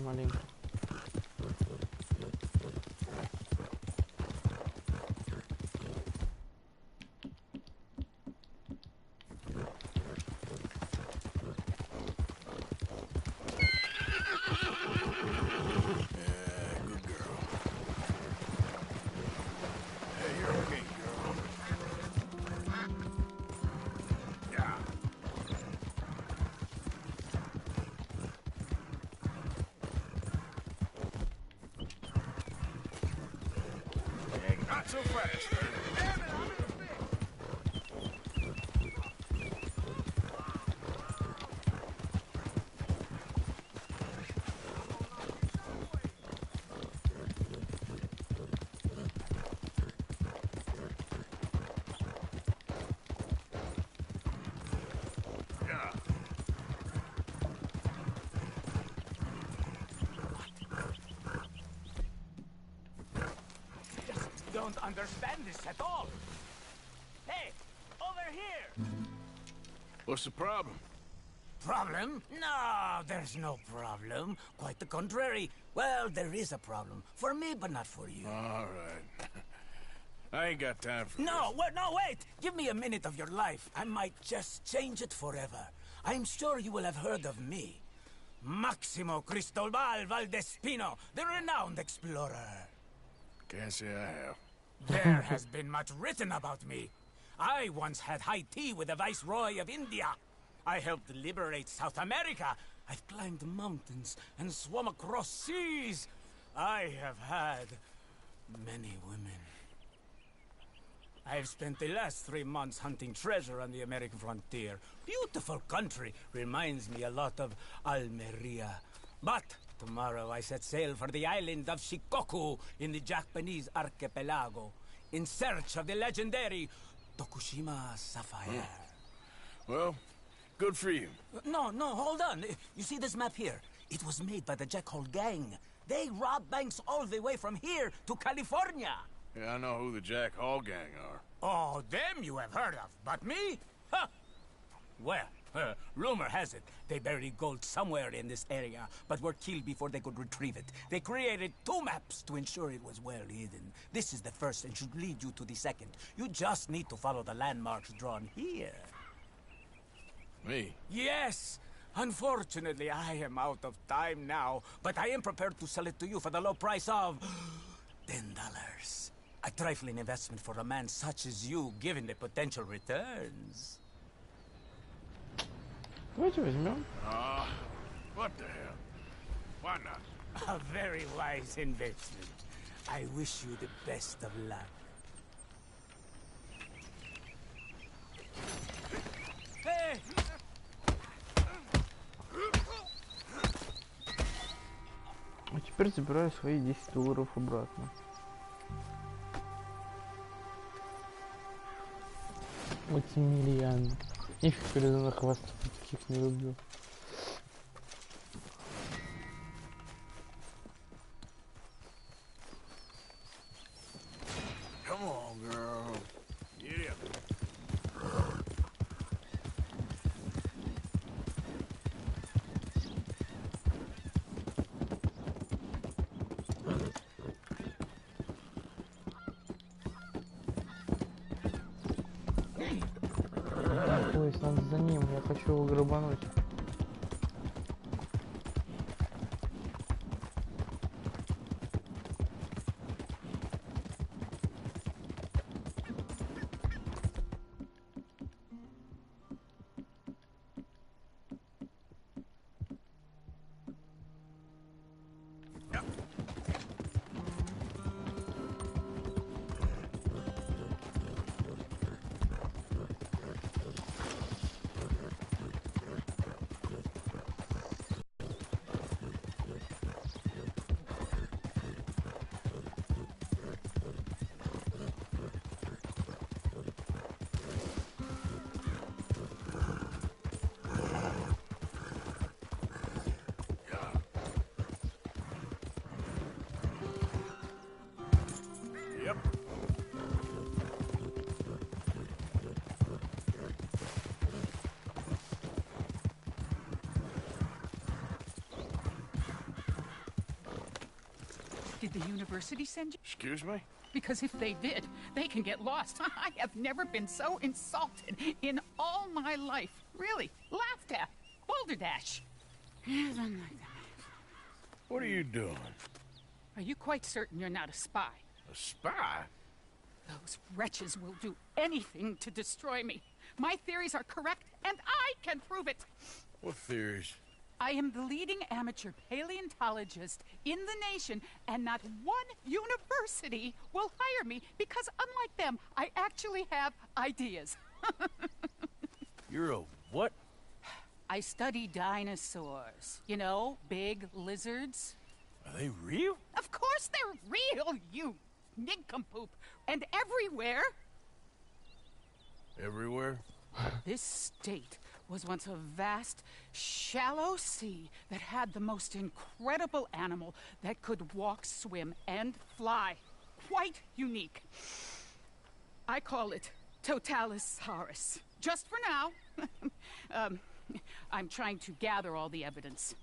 Маленько. Not so fast. Damn it, I'm in a fix. don't understand this at all. Hey, over here! What's the problem? Problem? No, there's no problem. Quite the contrary. Well, there is a problem. For me, but not for you. All right. I ain't got time for No, wait! Give me a minute of your life. I might just change it forever. I'm sure you will have heard of me. Maximo Cristobal Valdespino, the renowned explorer. Can't say I have. There has been much written about me. I once had high tea with the Viceroy of India. I helped liberate South America. I've climbed mountains and swum across seas. I have had many women. I've spent the last 3 months hunting treasure on the American frontier. Beautiful country. Reminds me a lot of Almeria. But tomorrow I set sail for the island of Shikoku in the Japanese archipelago in search of the legendary Tokushima Sapphire. Well, good for you. No, hold on. You see this map here? It was made by the Jackhole Gang. They rob banks all the way from here to California. Yeah, I know who the Jack Hall gang are. Oh, them you have heard of, but me? Huh. Well, rumor has it they buried gold somewhere in this area, but were killed before they could retrieve it. They created 2 maps to ensure it was well hidden. This is the first and should lead you to the second. You just need to follow the landmarks drawn here. Me? Yes! Unfortunately, I am out of time now, but I am prepared to sell it to you for the low price of $10. A trifling investment for a man such as you, given the potential returns. Давайте возьмем. What the hell? Why not? A very wise investment. I wish you the best of luck. Hey! А теперь забираю свои $10 обратно. Максимилиан. Нифиг передо мной хвастаться, таких не люблю. Come on, girl. Get up. То есть надо за ним, я хочу его грабануть. Yep. Did the university send you? Excuse me? Because if they did, they can get lost. I have never been so insulted in all my life. Really, laughed at. Balderdash. What are you doing? Are you quite certain you're not a spy? A spy? Those wretches will do anything to destroy me. My theories are correct, and I can prove it. What theories? I am the leading amateur paleontologist in the nation, and not one university will hire me because, unlike them, I actually have ideas. You're a what? I study dinosaurs. You know, big lizards. Are they real? Of course they're real, you nincompoop. And everywhere. Everywhere? This state was once a vast, shallow sea that had the most incredible animal that could walk, swim, and fly. quite unique. I call it Totalisaurus. Just for now. I'm trying to gather all the evidence.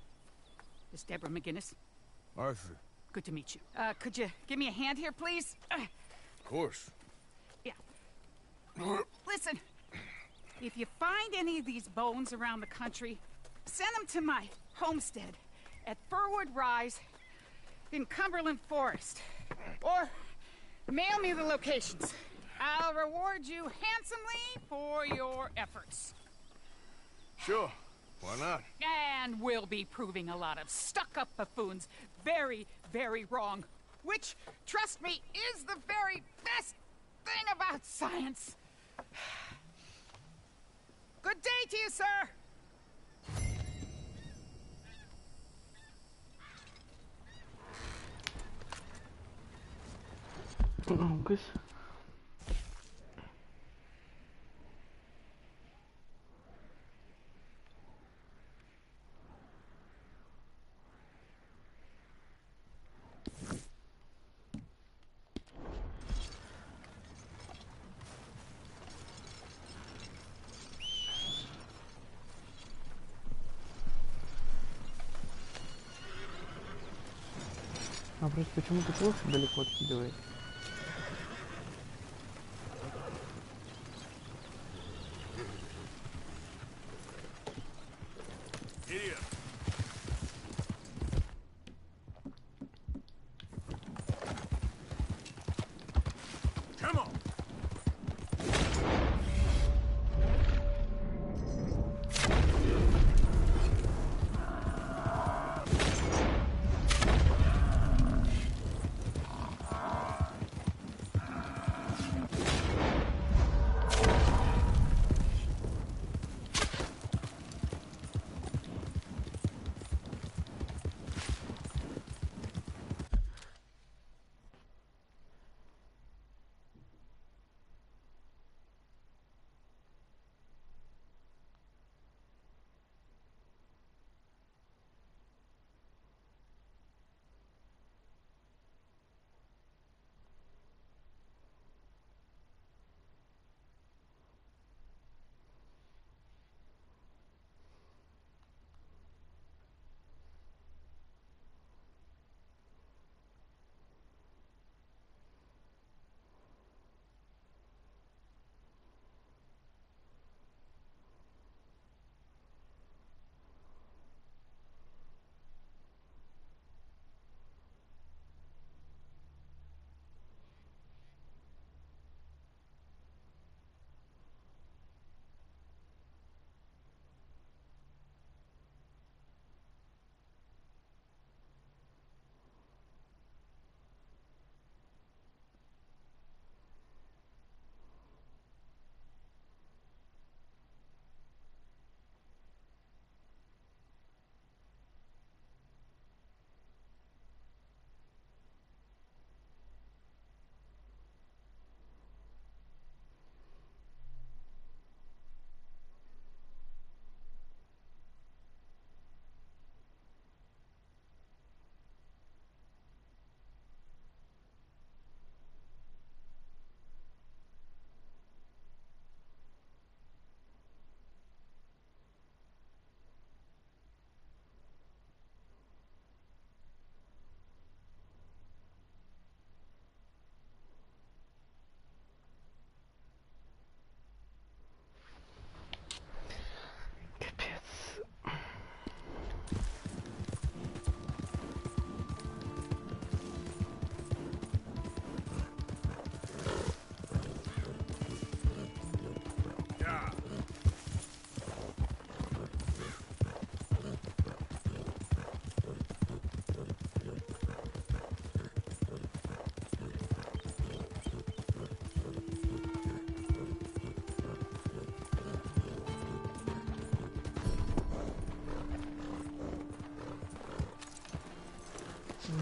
Miss Deborah McGinnis. Arthur. Good to meet you. Could you give me a hand here, please? Of course. Yeah. Listen, if you find any of these bones around the country, send them to my homestead at Furwood Rise in Cumberland Forest. Or mail me the locations. I'll reward you handsomely for your efforts. Sure. Why not? And we'll be proving a lot of stuck-up buffoons very, very wrong. Which, trust me, is the very best thing about science. Good day to you, sir! Longas. А просто почему-то просто далеко откидывает.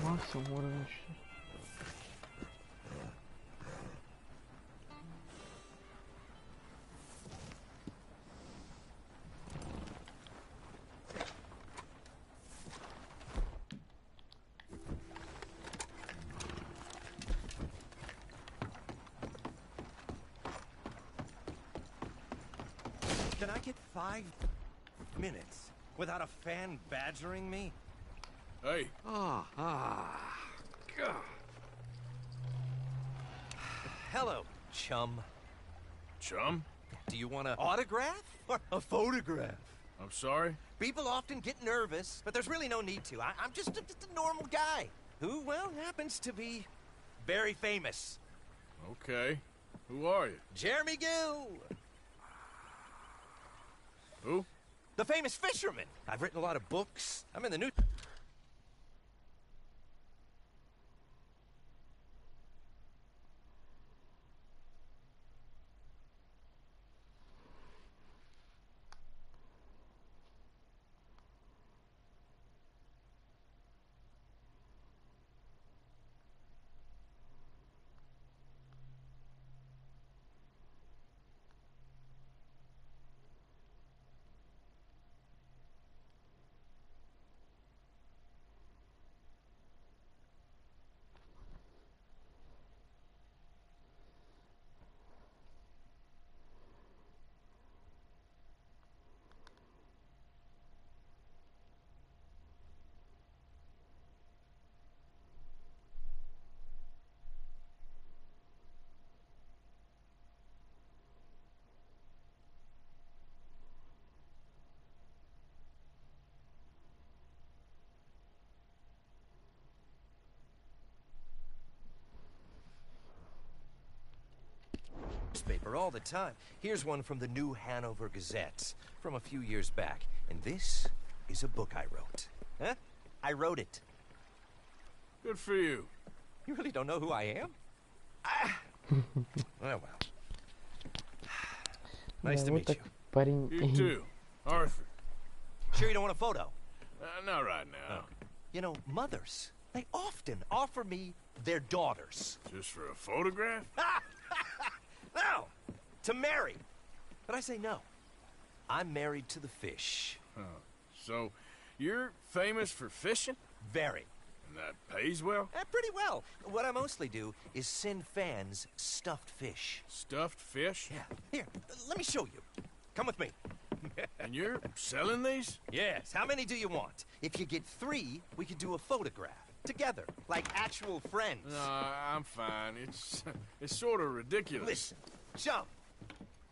Максимум уровень. 5 minutes without a fan badgering me? Hey. God. Hello, chum. Chum? Do you want an autograph or a photograph? I'm sorry? People often get nervous, but there's really no need to. I'm just a normal guy who, well, happens to be very famous. Okay. Who are you? Jeremy Gill. Who? The famous fisherman. I've written a lot of books. I'm in the new... newspaper all the time. Here's one from the New Hanover Gazette from a few years back. And this is a book I wrote. Huh? I wrote it. Good for you. You really don't know who I am? Well. Nice to meet you. You too, Arthur. Sure you don't want a photo? Not right now. You know, mothers, they often offer me their daughters. Just for a photograph? No! To marry. But I say no. I'm married to the fish. Oh, so, you're famous for fishing? Very. And that pays well? Pretty well. What I mostly do is send fans stuffed fish. Stuffed fish? Yeah. Here, let me show you. Come with me. And you're selling these? Yes. How many do you want? If you get 3, we could do a photograph. Together, like actual friends. No, I'm fine. It's sort of ridiculous. Listen, Chum,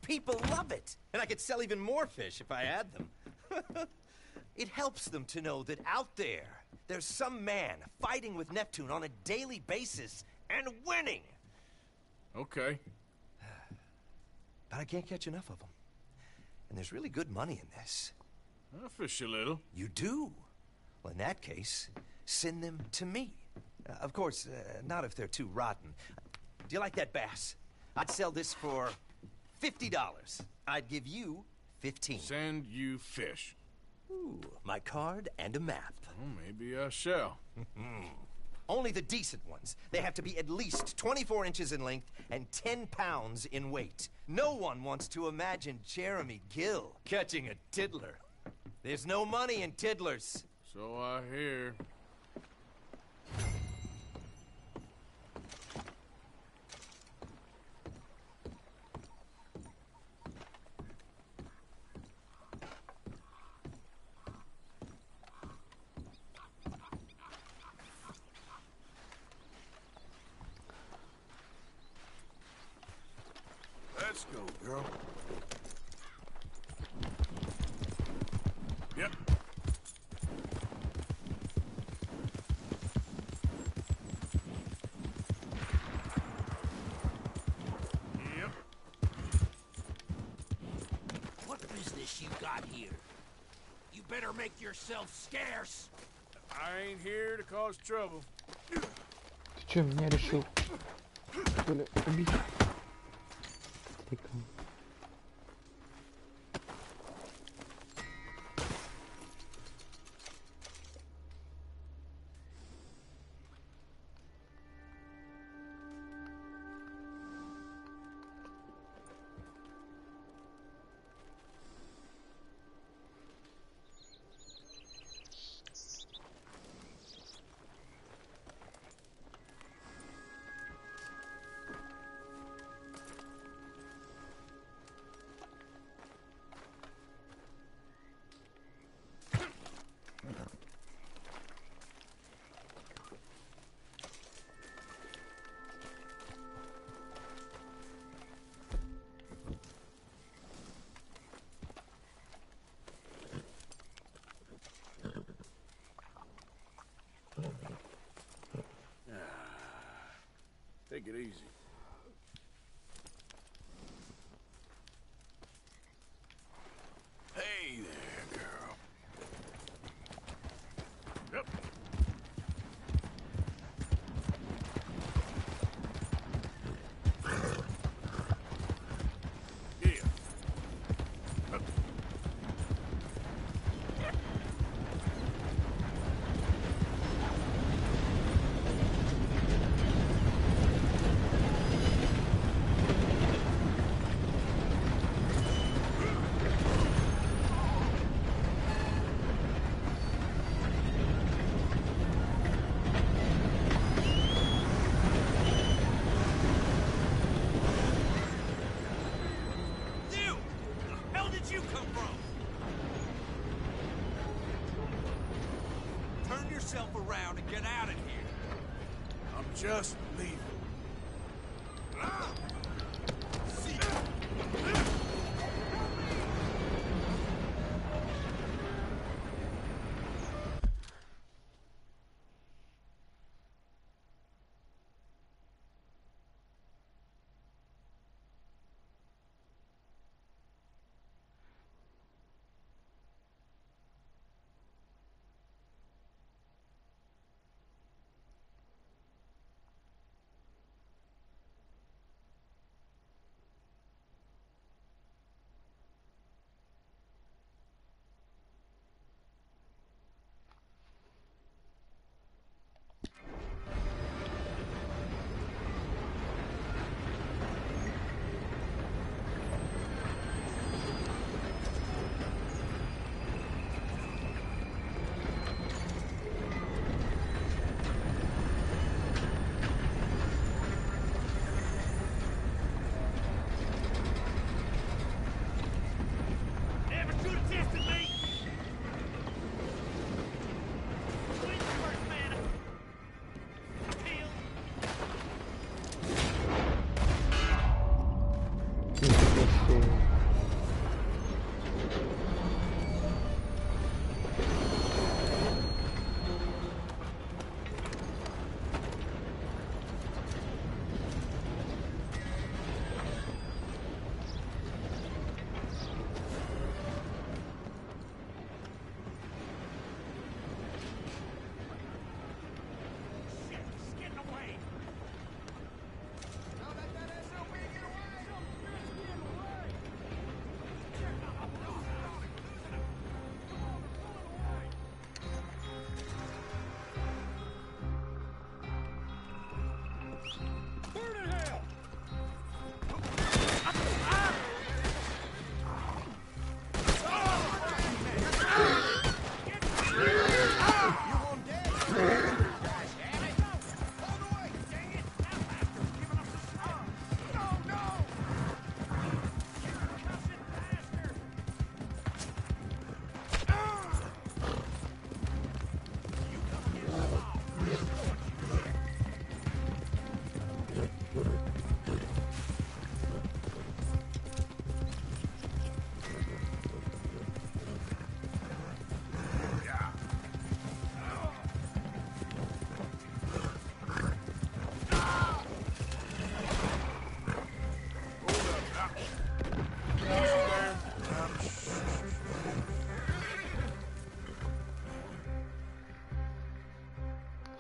people love it. And I could sell even more fish if I had them. It helps them to know that out there's some man fighting with Neptune on a daily basis and winning. Okay. But I can't catch enough of them. And there's really good money in this. I'll fish a little. You do? Well, in that case, send them to me. Of course, not if they're too rotten. Do you like that bass? I'd sell this for $50. I'd give you 15. Send you fish. Ooh, my card and a map. Well, maybe I shall. Only the decent ones. They have to be at least 24 inches in length and 10 pounds in weight. No one wants to imagine Jeremy Gill catching a tiddler. There's no money in tiddlers. So I hear. Let's go, girl. Yep. Yep. What business you got here? You better make yourself scarce. I ain't here to cause trouble. Ты чё, меня решил, что ли, убить? Тыком. Take it easy. Hey there, girl. Yep. Around and get out of here. I'm just leaving.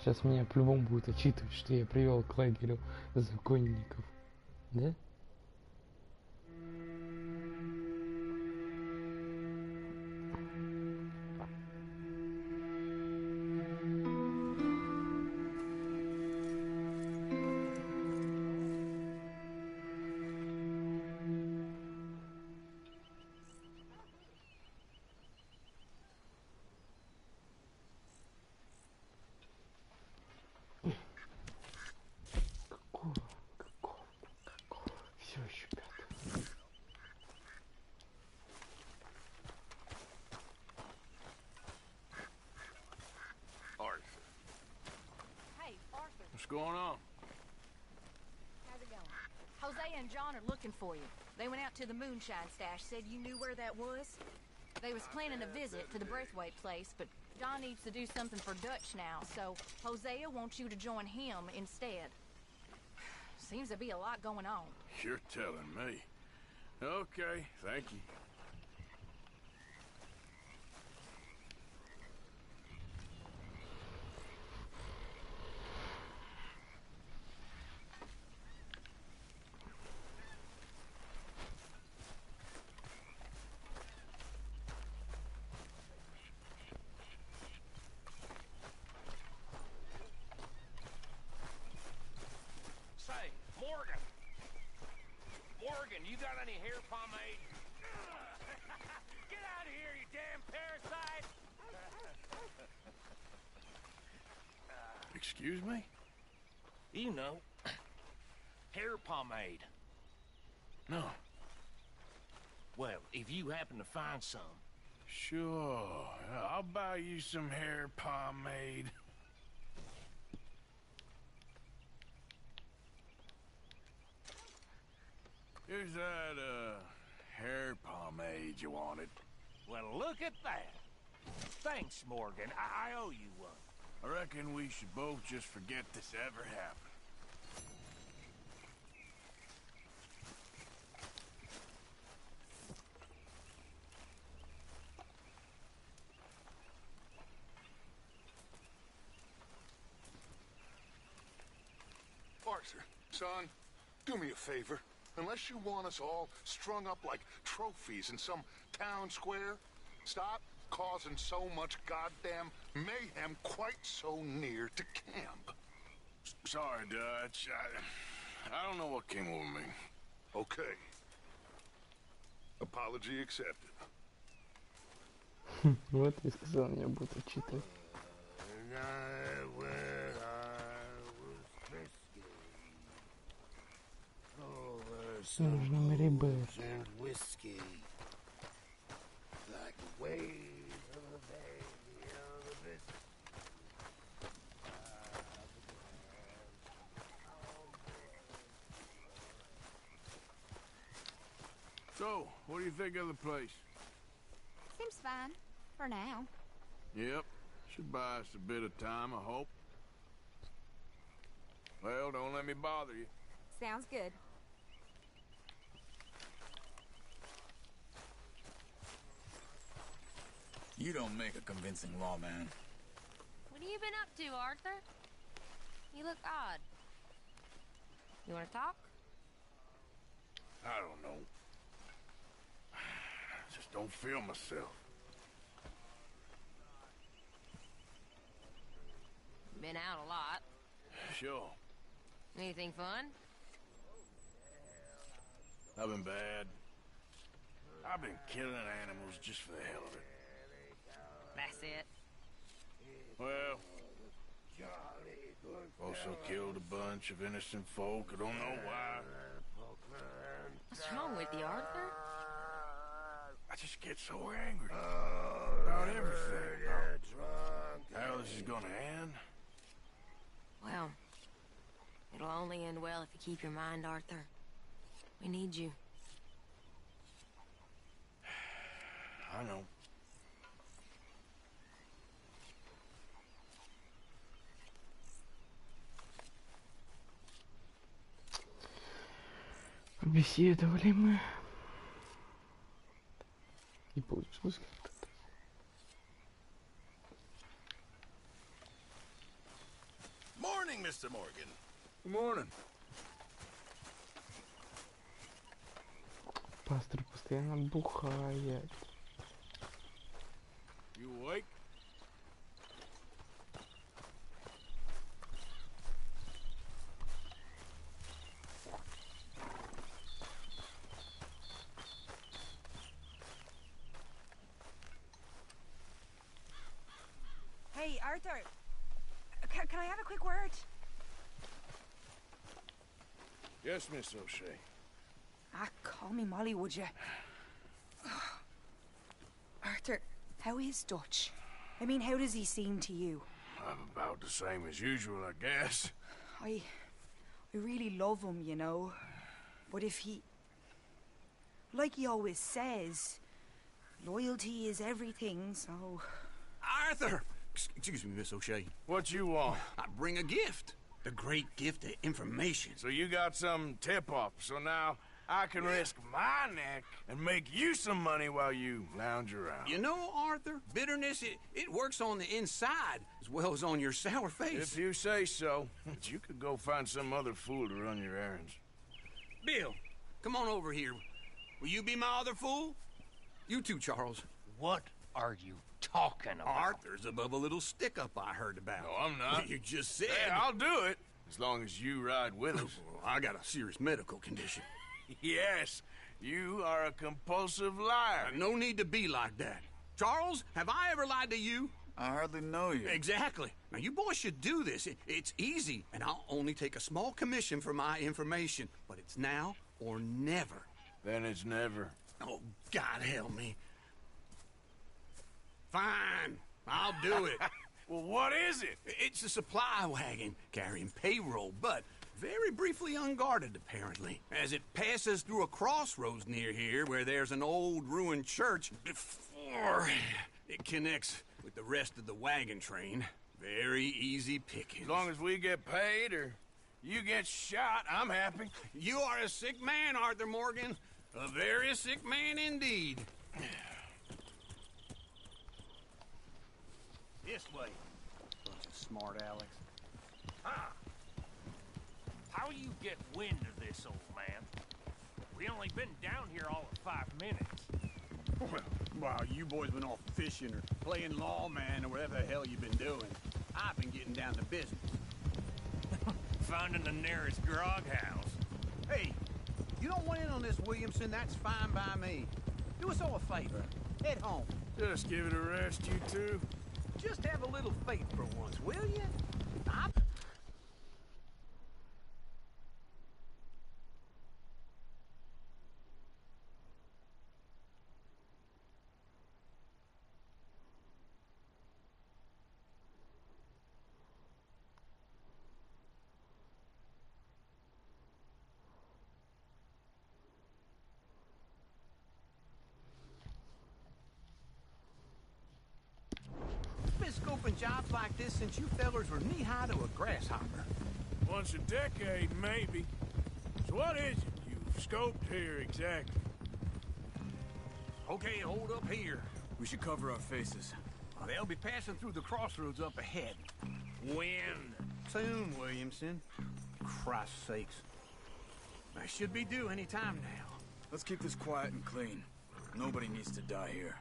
Сейчас меня по-любому будут отчитывать, что я привел к лагерю законников. Да? Все еще пятый. Arthur. Hey, Arthur. What's going on? How's it going? Jose and John are looking for you. They went out to the moonshine stash, said you knew where that was. They was planning a visit to the Braithwaite place, but John needs to do something for Dutch now, so Hosea wants you to join him instead. Seems to be a lot going on. You're telling me. Okay, thank you. Say, Morgan! Morgan, you got any hair pomade? Get out of here, you damn parasite! Excuse me? You know, hair pomade. No. Well, if you happen to find some. Sure. I'll buy you some hair pomade. Here's that, hair pomade you wanted. Well, look at that. Thanks, Morgan. I owe you one. I reckon we should both just forget this ever happened. Arthur, son, do me a favor. Unless you want us all strung up like trophies in some town square, stop causing so much goddamn mayhem quite so near to camp. Sorry, Dutch. I don't know what came over me. Okay. Apology accepted. Вот и сказал, я буду читать. Нужно ребят. So, what do you think of the place? Seems fine. For now. Yep. Should buy us a bit of time, I hope. Well, don't let me bother you. Sounds good. You don't make a convincing lawman. What have you been up to, Arthur? You look odd. You want to talk? I don't know. Just don't feel myself. Been out a lot. Sure. Anything fun? I've been bad. I've been killing animals just for the hell of it. That's it. Well, also killed a bunch of innocent folk. I don't know why. What's wrong with you, Arthur? I just get so angry about everything. How this is gonna end? Well, it'll only end well if you keep your mind, Arthur. We need you. I know. Побеседовали мы. И получилось как-то. Morning, Mr. Morgan. Good morning. Пастор постоянно бухает. You awake? Hey, Arthur. Can I have a quick word? Yes, Miss O'Shea. Call me Molly, would you? Arthur, how is Dutch? I mean, how does he seem to you? I'm about the same as usual, I guess. I really love him, you know. But if he... Like he always says, loyalty is everything, so... Arthur! Excuse me, Miss O'Shea. What you want? I bring a gift. the great gift of information. So you got some tip-off, so now I can risk my neck and make you some money while you lounge around. You know, Arthur, bitterness, it works on the inside as well as on your sour face. If you say so, but you could go find some other fool to run your errands. Bill, come on over here. Will you be my other fool? You too, Charles. What are you talking about? Arthur's above a little stick-up I heard about. No, I'm not. You just said... Hey, I'll do it, as long as you ride with us. I got a serious medical condition. Yes, you are a compulsive liar. No need to be like that. Charles, have I ever lied to you? I hardly know you. Exactly. Now, you boys should do this. It's easy, and I'll only take a small commission for my information. But it's now or never. Then it's never. Oh, God help me. Fine, I'll do it. Well, what is it? It's a supply wagon carrying payroll, but very briefly unguarded, apparently. As it passes through a crossroads near here where there's an old ruined church before it connects with the rest of the wagon train. Very easy pickings. As long as we get paid or you get shot, I'm happy. You are a sick man, Arthur Morgan. A very sick man indeed. This way. Bunch of smart Alex. Ah. How you get wind of this, old man? We only been down here all of 5 minutes. Well, while you boys been off fishing or playing lawman or whatever the hell you've been doing, I've been getting down to business. Finding the nearest grog house. Hey, you don't want in on this, Williamson, that's fine by me. Do us all a favor. Head home. Just give it a rest, you two. Just have a little faith for once, will you? Scoping jobs like this since you fellers were knee-high to a grasshopper. Once a decade, maybe. So what is it you've scoped here exactly? Okay, hold up here. We should cover our faces. They'll be passing through the crossroads up ahead. When? Soon, Williamson. Christ's sakes. I should be due any time now. Let's keep this quiet and clean. Nobody needs to die here.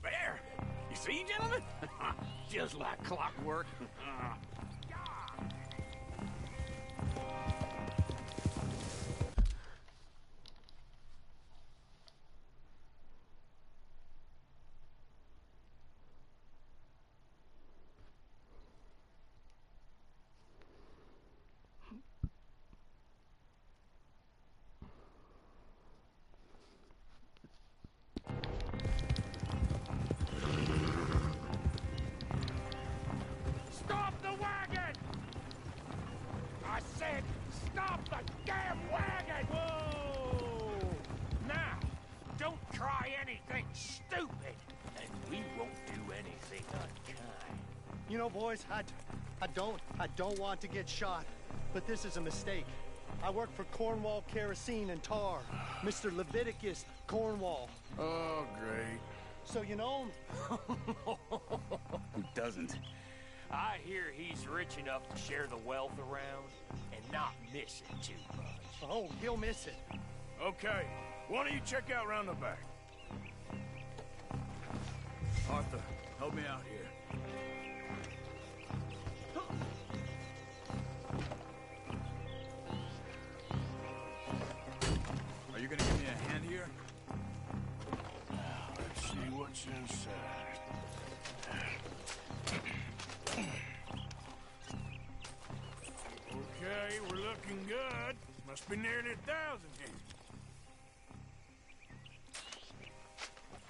There! You see, gentlemen? Just like clockwork. You know, boys, I don't want to get shot, but this is a mistake. I work for Cornwall Kerosene and Tar, Mr. Leviticus Cornwall. Oh, great. So you know him? Who doesn't? I hear he's rich enough to share the wealth around and not miss it too much. Oh, he'll miss it. Okay, why don't you check out round the back? Arthur, help me out here. Are you gonna give me a hand here? Let's see what's inside. Okay, we're looking good. Must be nearly 1,000 here.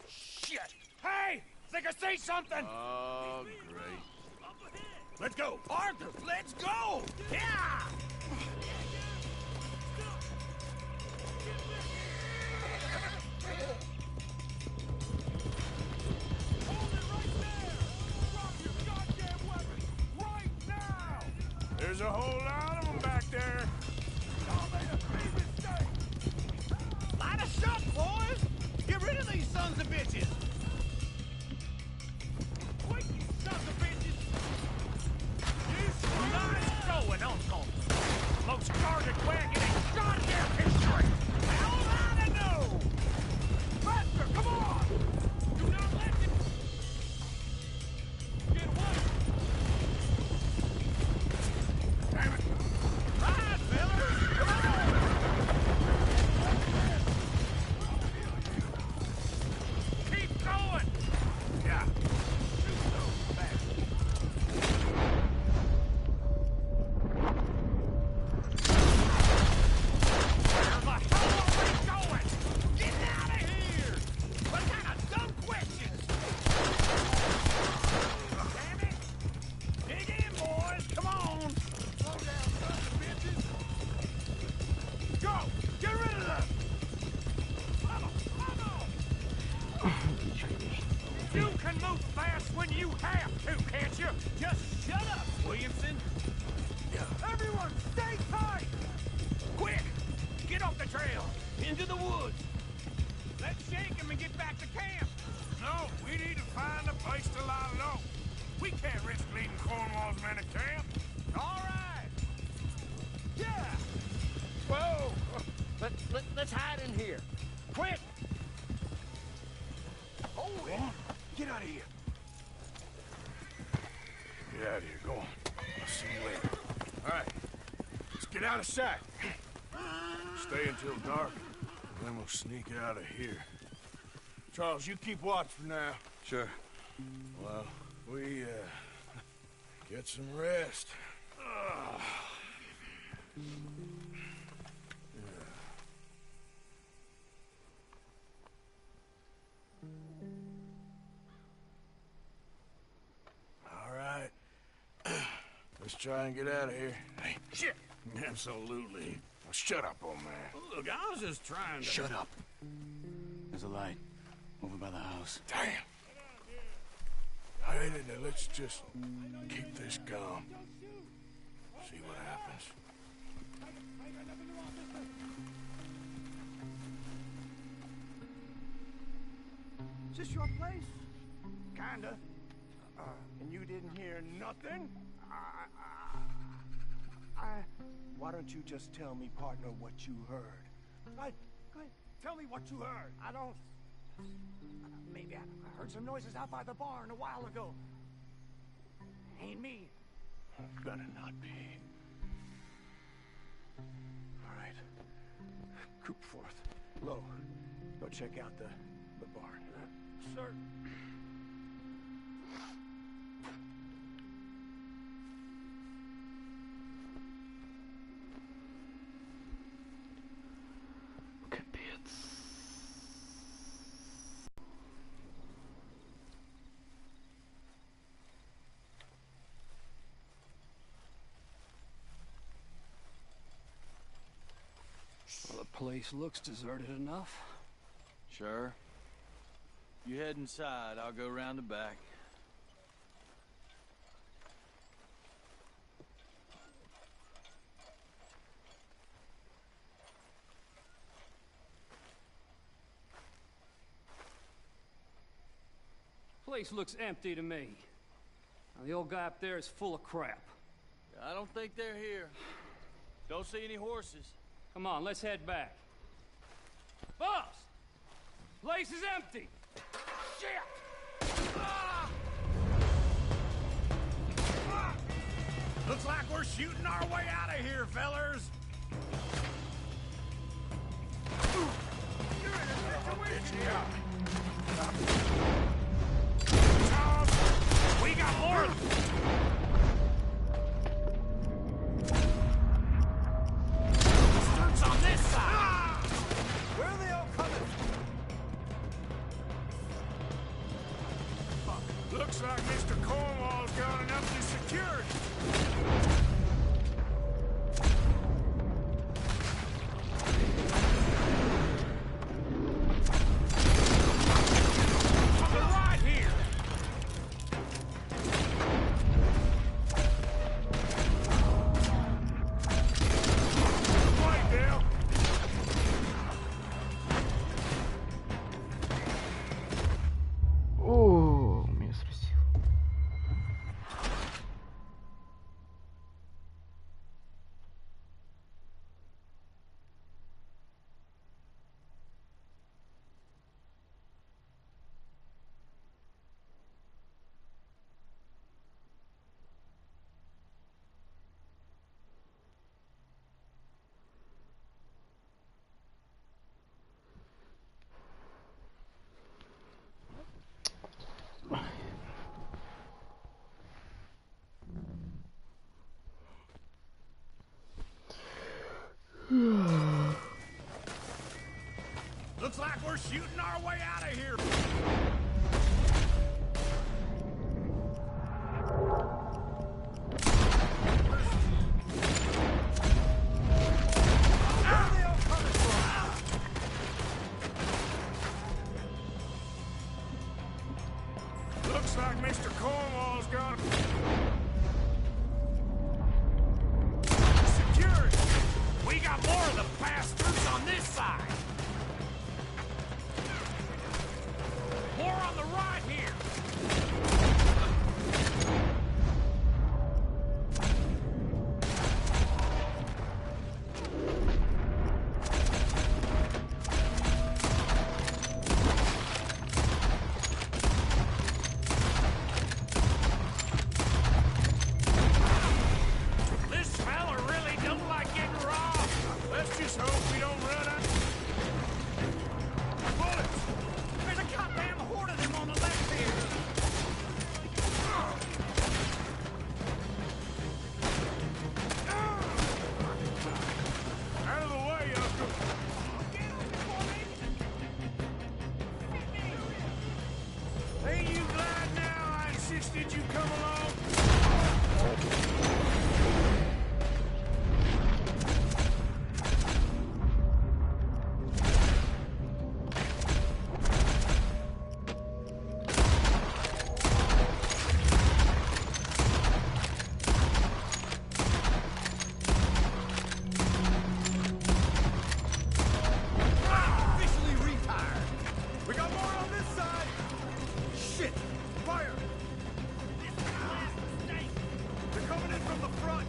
Shit! Hey! Think I see something! Oh, great. Let's go! Arthur, let's go! Yeah! Hold it right there! Drop your goddamn weapon! Right now! There's a whole lot of them back there. Y'all made a big mistake. Light a shot, boys! Get rid of these sons of bitches! Wait, you sons of bitches! Nice going, Uncle. Most guarded wagon in goddamn history. Hell, I don't know! Faster, come on! Do not let them get away. Damn it. Ride, fellas! Come on! Keep going. Yeah. You can move fast when you have to, can't you? Just shut up, Williamson! Everyone, stay tight! Quick! Get off the trail! Into the woods! Let's shake him and get back to camp! No, we need to find a place to lie low. We can't risk leading Cornwall's men to camp. All right! Yeah! Whoa! Let's hide in here. Quick! Hold it! Get out of here. Get out of here, go on. I'll see you later. All right, let's get out of sight. Stay until dark, then we'll sneak out of here. Charles, you keep watch for now. Sure. Well, we, get some rest. All right. Let's try and get out of here. Hey, shit! Absolutely. Now shut up, old man. Look, I was just trying to... Shut up. There's a light over by the house. Damn. All right, now let's just keep this calm. See what happens. Is this your place? Kinda. And you didn't hear nothing? Why don't you just tell me, partner, what you heard? Go ahead. Tell me what you heard. I don't... Maybe I heard some noises out by the barn a while ago. Ain't me. Better not be. All right. Coop forth. Low. Go check out the barn. Sir. Well, the place looks deserted enough. Sure. You head inside, I'll go round the back. Place looks empty to me. Now, the old guy up there is full of crap. I don't think they're here. Don't see any horses. Come on, let's head back. Boss! Place is empty! Shit! Ah! Ah! Looks like we're shooting our way out of here, fellers! You're in a situation. Charles, we got more of them. On this side! Ah! Where are they all coming? Looks like Mr. Cornwall's got enough to secure it. Coming right here! Looks like we're shooting our way out of here. Looks like Mr. Cornwall's got security. We got more of the bastards on this side. More on the right here. This fella really don't like getting robbed. Let's just hope we don't run out. Bullets! There's a goddamn horde of them on the left here. Out of the way, Uncle. Get over for me. Ain't you glad now I insisted you come along? Officially retired. We got more on this side. Shit! Fire! This is the last mistake. They're coming in from the front.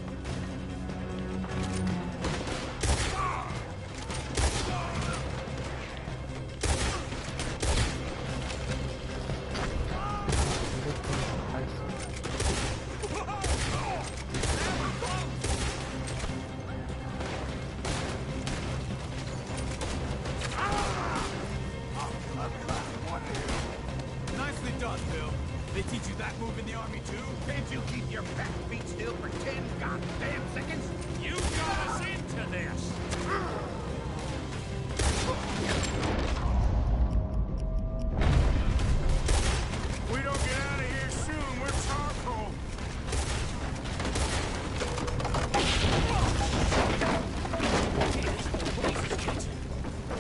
Nicely done, Bill. They teach you that move in the army too? Can't you keep your back feet still for 10 goddamn seconds? You got us into this. If we don't get out of here soon, we're charcoal.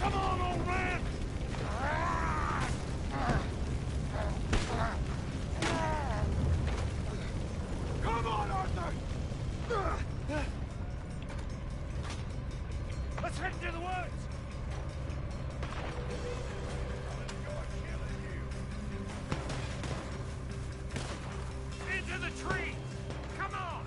Come on, old man! Come on, Arthur! Let's head into the woods! Into the trees! Come on!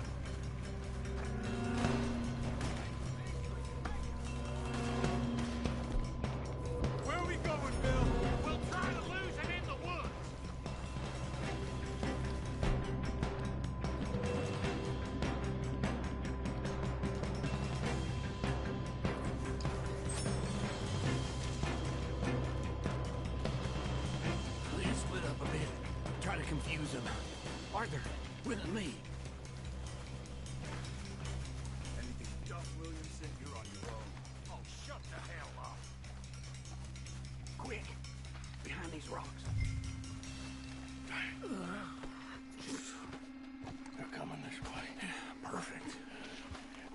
Where are we going, Bill? We'll try to lose it in the woods. Let's split up a bit. Try to confuse him. Arthur, with me. Anything Duff Williamson, you're on your own. Oh, shut the hell up. Quick, behind these rocks. They're coming this way. Perfect.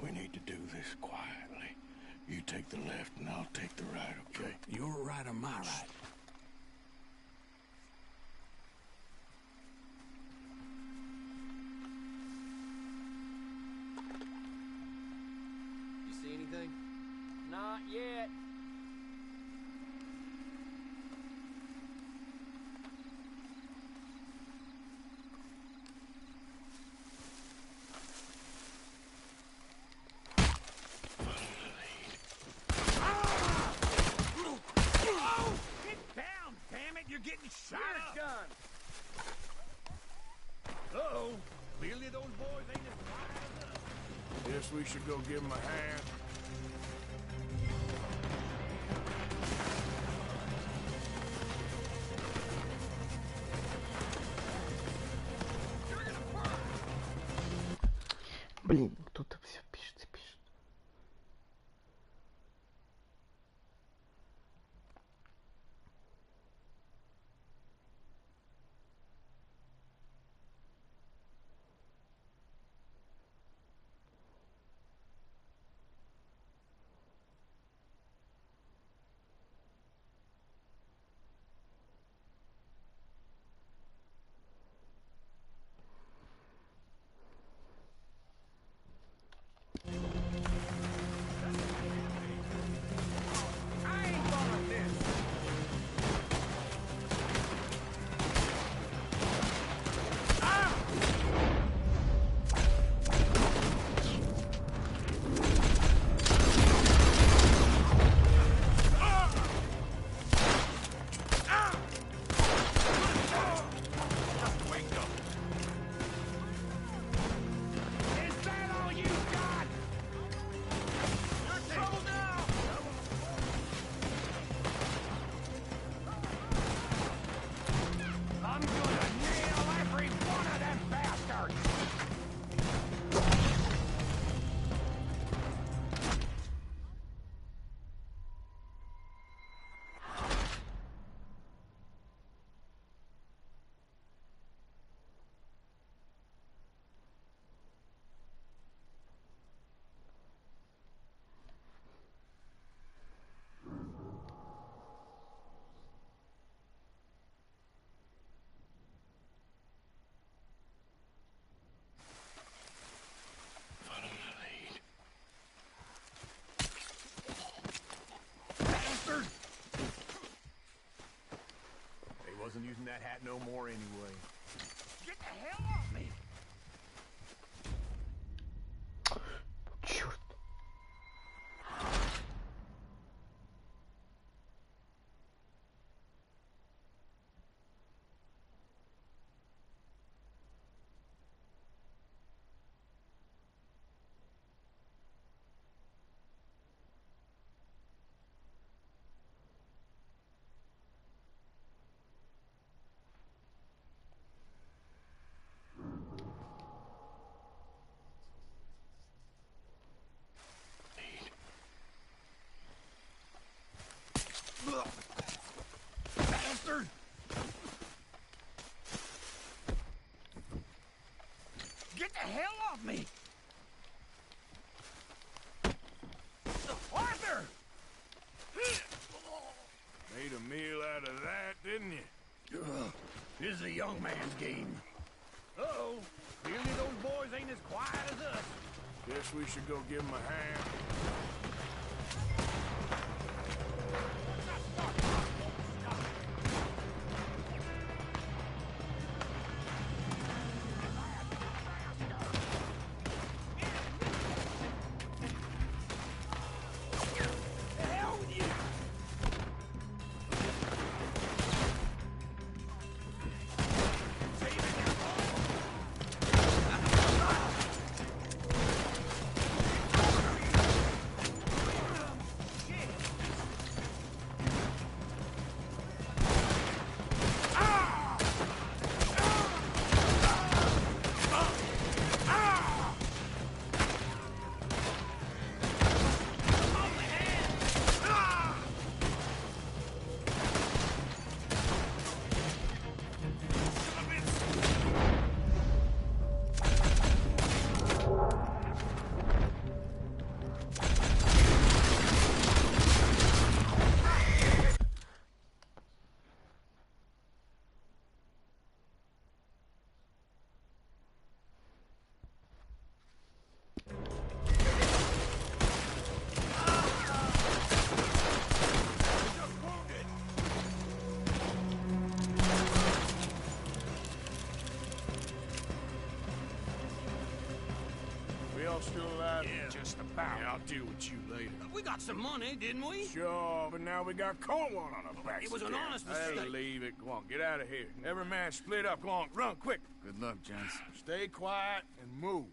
We need to do this quietly. You take the left and I'll take the right, okay? Your right or my right? You see anything? Not yet. Get down, damn it! You're getting shot up. Gun. Uh-oh. Clearly those boys ain't as wild as us. Guess we should go give them a hand. Блин, кто-то все пишет. that hat no more anyway. Get the hell off me! Черт. Bastard! Get the hell off me! Arthur! Made a meal out of that, didn't you? This is a young man's game. Uh-oh. Clearly those boys ain't as quiet as us. Guess we should go give him a hand. Still alive? Yeah, just about. Yeah, I'll deal with you later. We got some money, didn't we? Sure, but now we got Cornwall on our backs. It was an honest Hey, mistake. leave it. Go on, get out of here. Every man split up. Go on, run quick. Good luck, gents. Stay quiet and move.